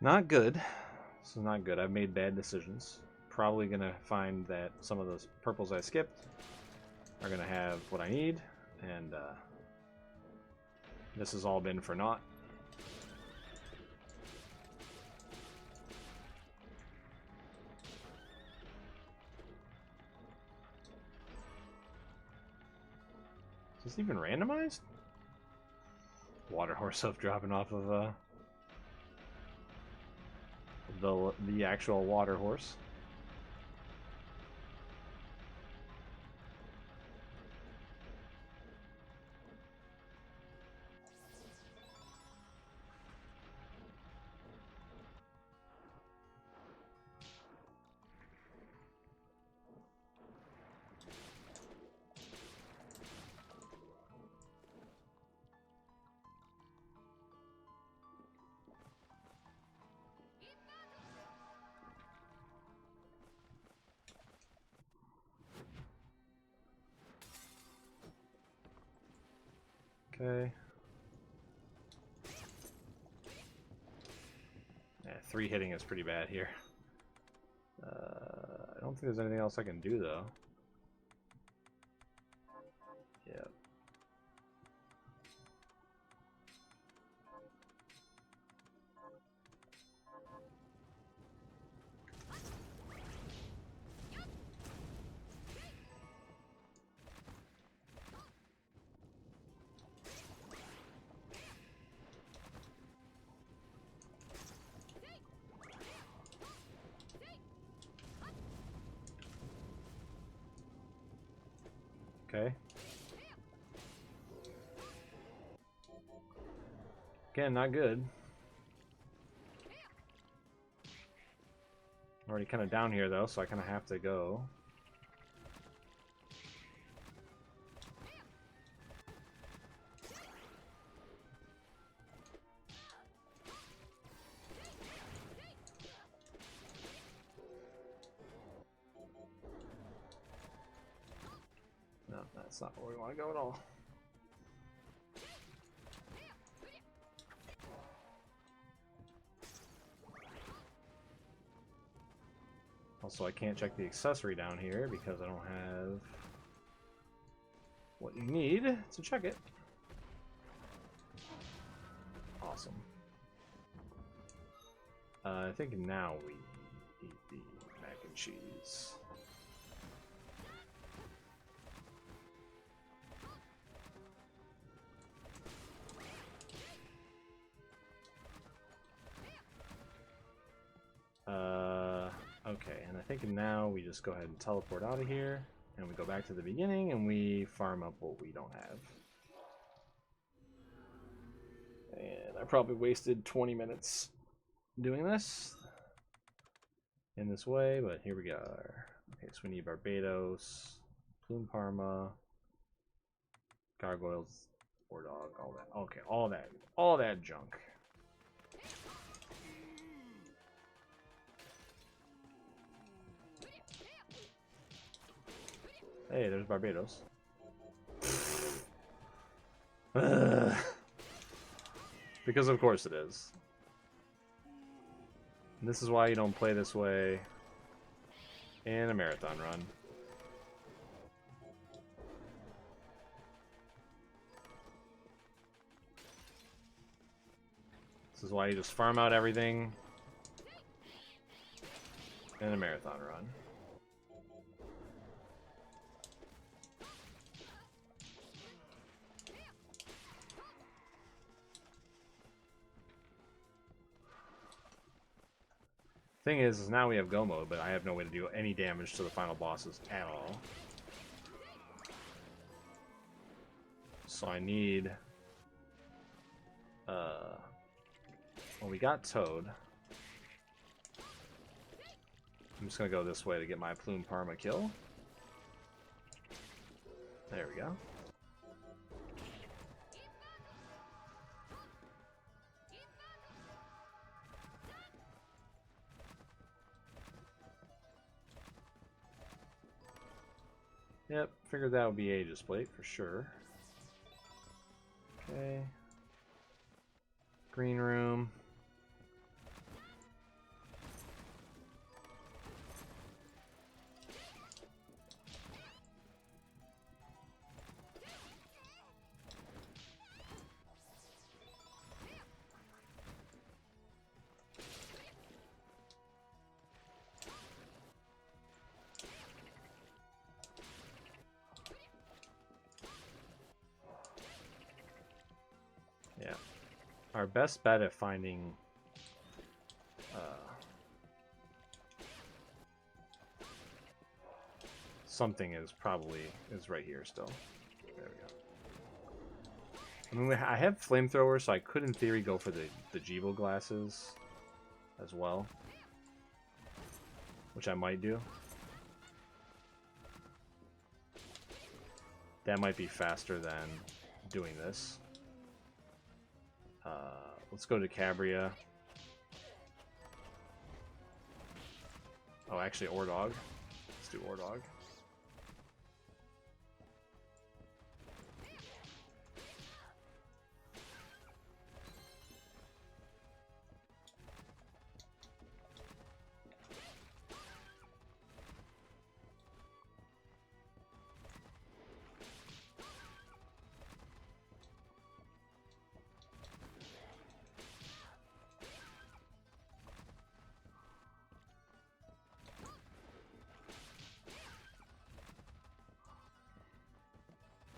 Not good. This is not good. I've made bad decisions. Probably gonna find that some of those purples I skipped are gonna have what I need, and this has all been for naught. Is this even randomized? Water horse hoof dropping off of the actual water horse. Okay. Yeah, 3 hitting is pretty bad here. I don't think there's anything else I can do though. Yep. Okay. Again, not good. Already kind of down here though, so I kind of have to go. No, that's not where we want to go at all. Also, I can't check the accessory down here because I don't have what you need to check it. Awesome. I think now we eat the mac and cheese. Okay, and I think now we just go ahead and teleport out of here, and we go back to the beginning, and we farm up what we don't have. And I probably wasted 20 minutes doing this in this way, but here we go. Okay, so we need Barbados, Plume Parma, Gargoyles, War Dog, all that. Okay, all that junk. Hey, there's Barbados. Because of course it is. And this is why you don't play this way in a marathon run. This is why you just farm out everything in a marathon run. Thing is now we have go mode, but I have no way to do any damage to the final bosses at all. So I need... well, we got Toad. I'm just gonna go this way to get my Plume Parma kill. There we go. figured that would be Aegis Plate for sure. Okay. Green room. Yeah. Our best bet at finding something is right here still. There we go. I mean, I have flamethrower, so I could in theory go for the Jeebo glasses as well, which I might do. That might be faster than doing this. Let's go to Cabria. Oh, actually, Ordog. Let's do Ordog.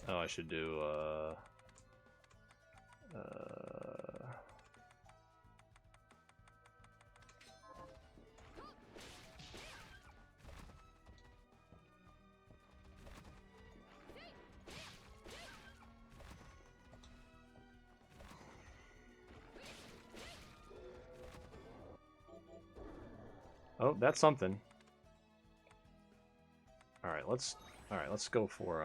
Oh, I should do, oh, that's something. Alright, let's go for,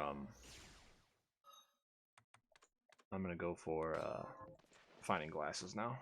I'm gonna go for, finding glasses now.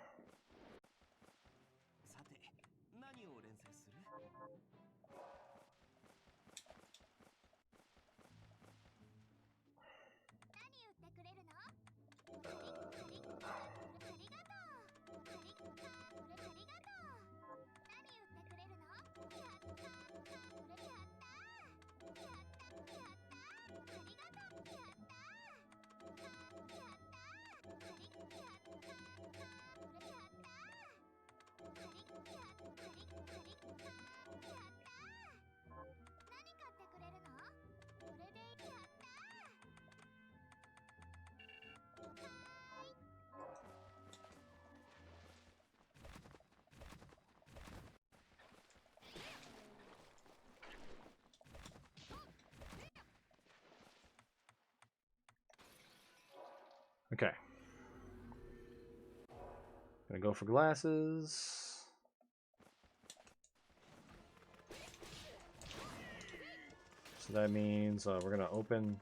Okay. Gonna go for glasses. So that means we're gonna open.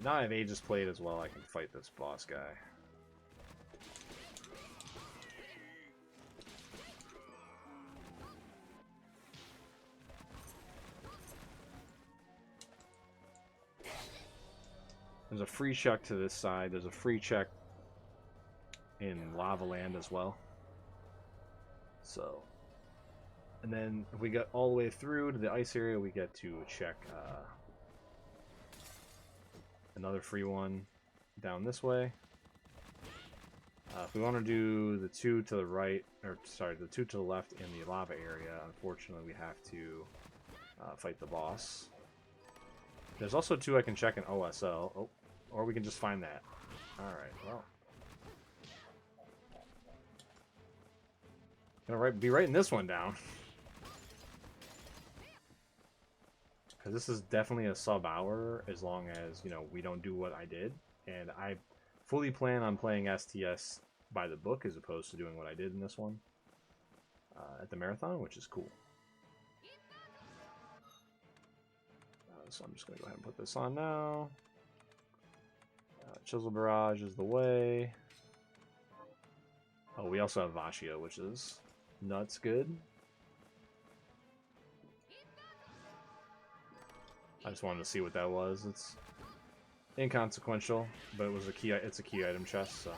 Now I have Aegis Plate as well. I can fight this boss guy. There's a free check to this side. There's a free check in Lava Land as well. So, and then if we get all the way through to the ice area, we get to check another free one down this way. If we want to do the two to the right, or sorry, the two to the left in the lava area, unfortunately we have to fight the boss. There's also two I can check in OSL, oh, or we can just find that. Alright, well. Gonna be writing this one down. Because this is definitely a sub-hour, as long as, you know, we don't do what I did. And I fully plan on playing STS by the book, as opposed to doing what I did in this one. At the marathon, which is cool. So I'm just going to go ahead and put this on now. Chisel Barrage is the way. Oh, we also have Vashio, which is nuts good. I just wanted to see what that was. It's inconsequential, but it was a key. It's a key item chest, so.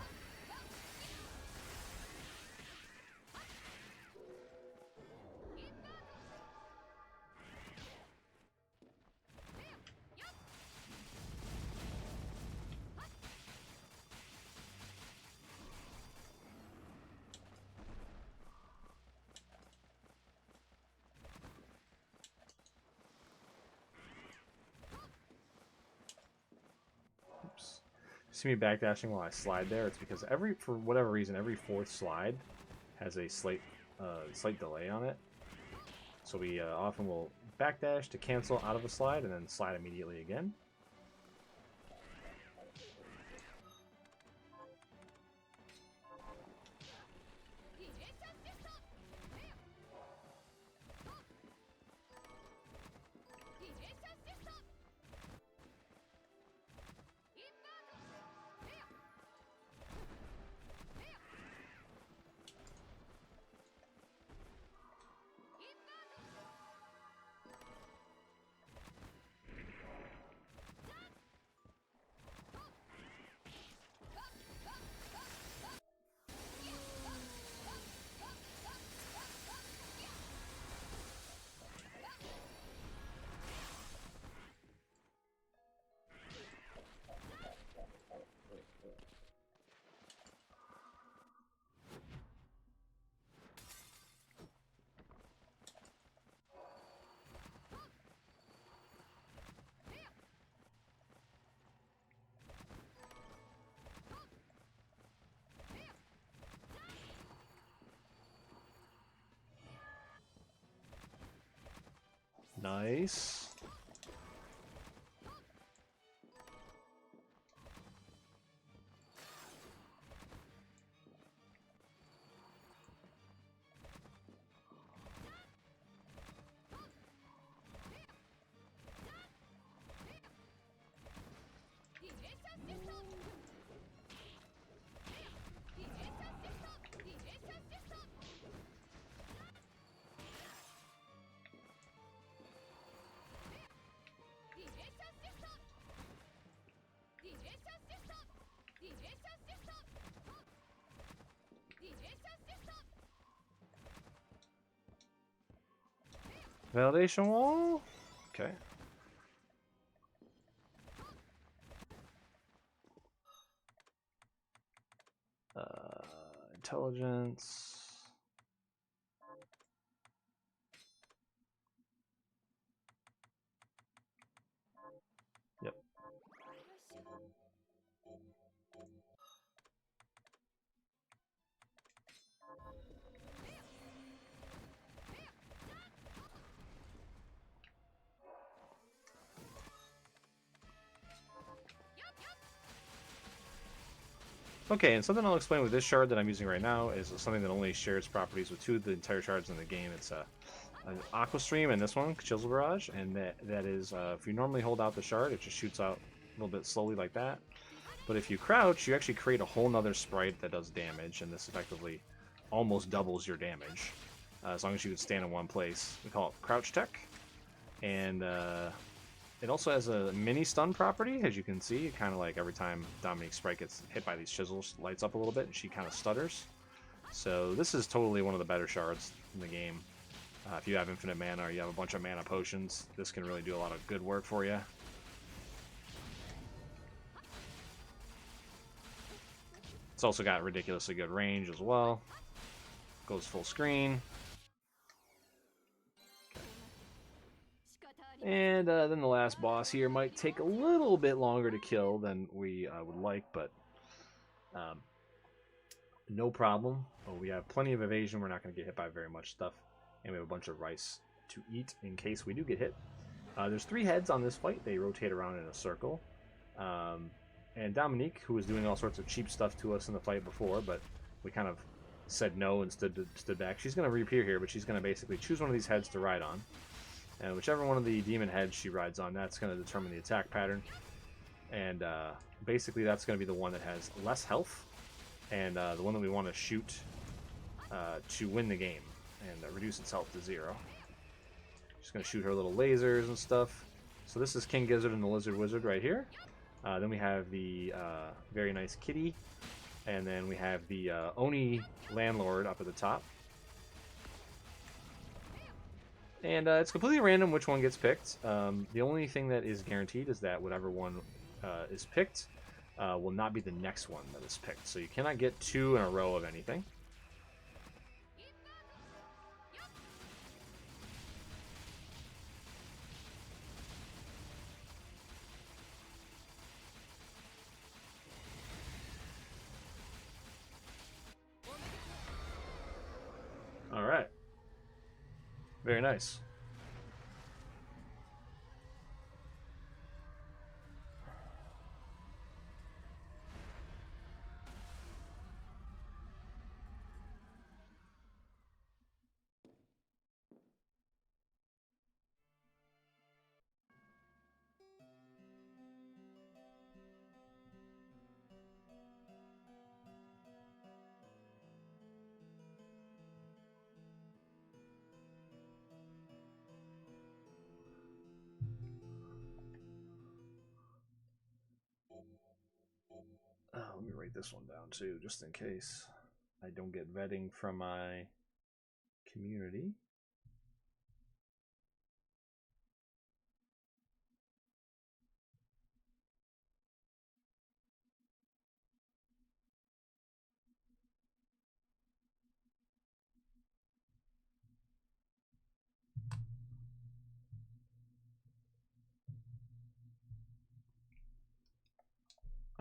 See me backdashing while I slide there? It's because for whatever reason, every fourth slide has a slight delay on it. So we often will backdash to cancel out of a slide and then slide immediately again. Nice. Validation wall? Okay. Intelligence. Yep. Okay, and something I'll explain with this shard that I'm using right now is something that only shares properties with two of the entire shards in the game. It's an Aqua Stream and this one, Chisel Barrage, and that is, if you normally hold out the shard, it just shoots out a little bit slowly like that. But if you crouch, you actually create a whole nother sprite that does damage, and this effectively almost doubles your damage, as long as you would stand in one place. We call it Crouch Tech, and it also has a mini stun property, as you can see. Kind of like every time Dominique's sprite gets hit by these chisels, lights up a little bit, and she kind of stutters. So this is totally one of the better shards in the game. If you have infinite mana or you have a bunch of mana potions, this can really do a lot of good work for you. It's also got ridiculously good range as well. Goes full screen. And then the last boss here might take a little bit longer to kill than we would like, but no problem. We have plenty of evasion. We're not going to get hit by very much stuff. And we have a bunch of rice to eat in case we do get hit. There's 3 heads on this fight. They rotate around in a circle. And Dominique, who was doing all sorts of cheap stuff to us in the fight before, but we kind of said no and stood back. She's going to reappear here, but she's going to basically choose one of these heads to ride on. And whichever one of the demon heads she rides on, that's going to determine the attack pattern. And basically that's going to be the one that has less health. and the one that we want to shoot to win the game and reduce its health to 0. Just gonna shoot her little lasers and stuff. So this is King Gizzard and the Lizard Wizard right here. Then we have the very nice kitty, and then we have the Oni Landlord up at the top. And it's completely random which one gets picked. The only thing that is guaranteed is that whatever one is picked will not be the next one that is picked. So you cannot get 2 in a row of anything. All right. Very nice. Let me write this one down too, just in case I don't get vetting from my community.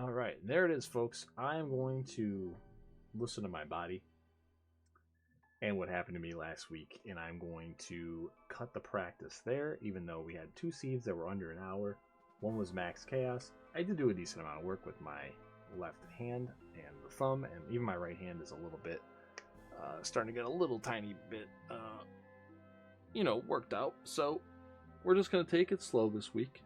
All right, there it is, folks. I am going to listen to my body and what happened to me last week, and I'm going to cut the practice there, even though we had 2 seeds that were under an hour. One was Max Chaos. I did do a decent amount of work with my left hand and the thumb, and even my right hand is a little bit starting to get a little tiny bit, worked out. So we're just going to take it slow this week.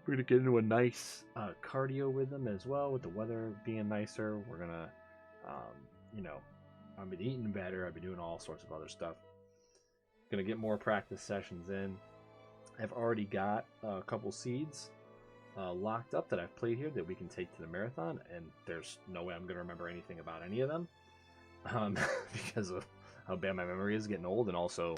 We're going to get into a nice cardio rhythm as well, with the weather being nicer. We're going to, I've been eating better. I've been doing all sorts of other stuff. Going to get more practice sessions in. I've already got a couple seeds locked up that I've played here that we can take to the marathon, and there's no way I'm going to remember anything about any of them because of how bad my memory is getting old, and also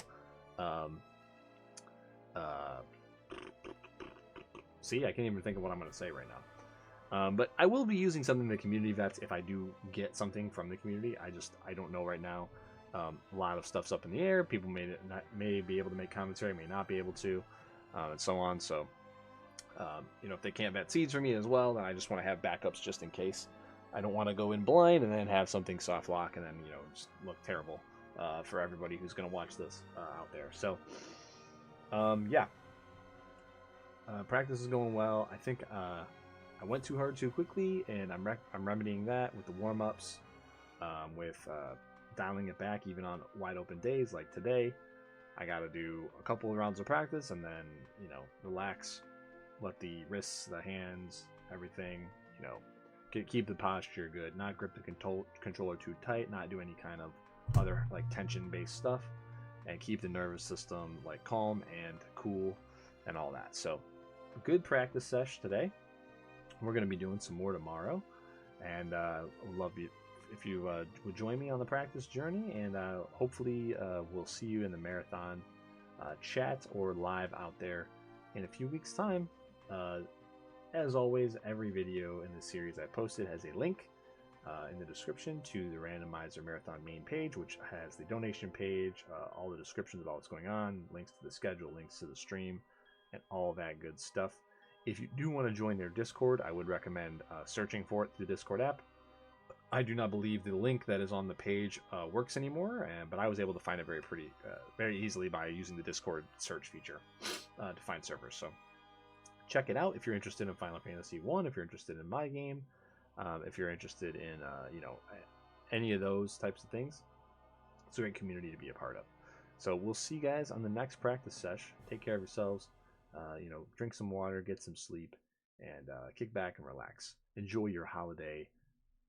see, I can't even think of what I'm going to say right now. But I will be using something in the community vets if I do get something from the community. I don't know right now. A lot of stuff's up in the air. People may be able to make commentary, may not be able to, and so on. So, if they can't vet seeds for me as well, then I just want to have backups just in case. I don't want to go in blind and then have something soft lock and then just look terrible for everybody who's going to watch this out there. So, yeah. Practice is going well. I think I went too hard too quickly, and I'm remedying that with the warm-ups, with dialing it back even on wide open days like today. I got to do a couple of rounds of practice and then, relax, let the wrists, the hands, everything, keep the posture good, not grip the controller too tight, not do any kind of other like tension-based stuff, and keep the nervous system like calm and cool and all that. So, good practice sesh today. We're going to be doing some more tomorrow, and I'd love you if you would join me on the practice journey, and hopefully we'll see you in the marathon chat or live out there in a few weeks' time. As always, every video in the series I posted has a link in the description to the Randomizer Marathon main page, which has the donation page, all the descriptions about what's going on, links to the schedule, links to the stream, and all that good stuff. If you do want to join their Discord, I would recommend searching for it through the Discord app. I do not believe the link that is on the page works anymore, but I was able to find it very easily by using the Discord search feature to find servers. So check it out if you're interested in Final Fantasy 1, if you're interested in my game, if you're interested in any of those types of things. It's a great community to be a part of. So we'll see you guys on the next practice sesh. Take care of yourselves. Drink some water, get some sleep, and kick back and relax. Enjoy your holiday.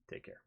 Take care.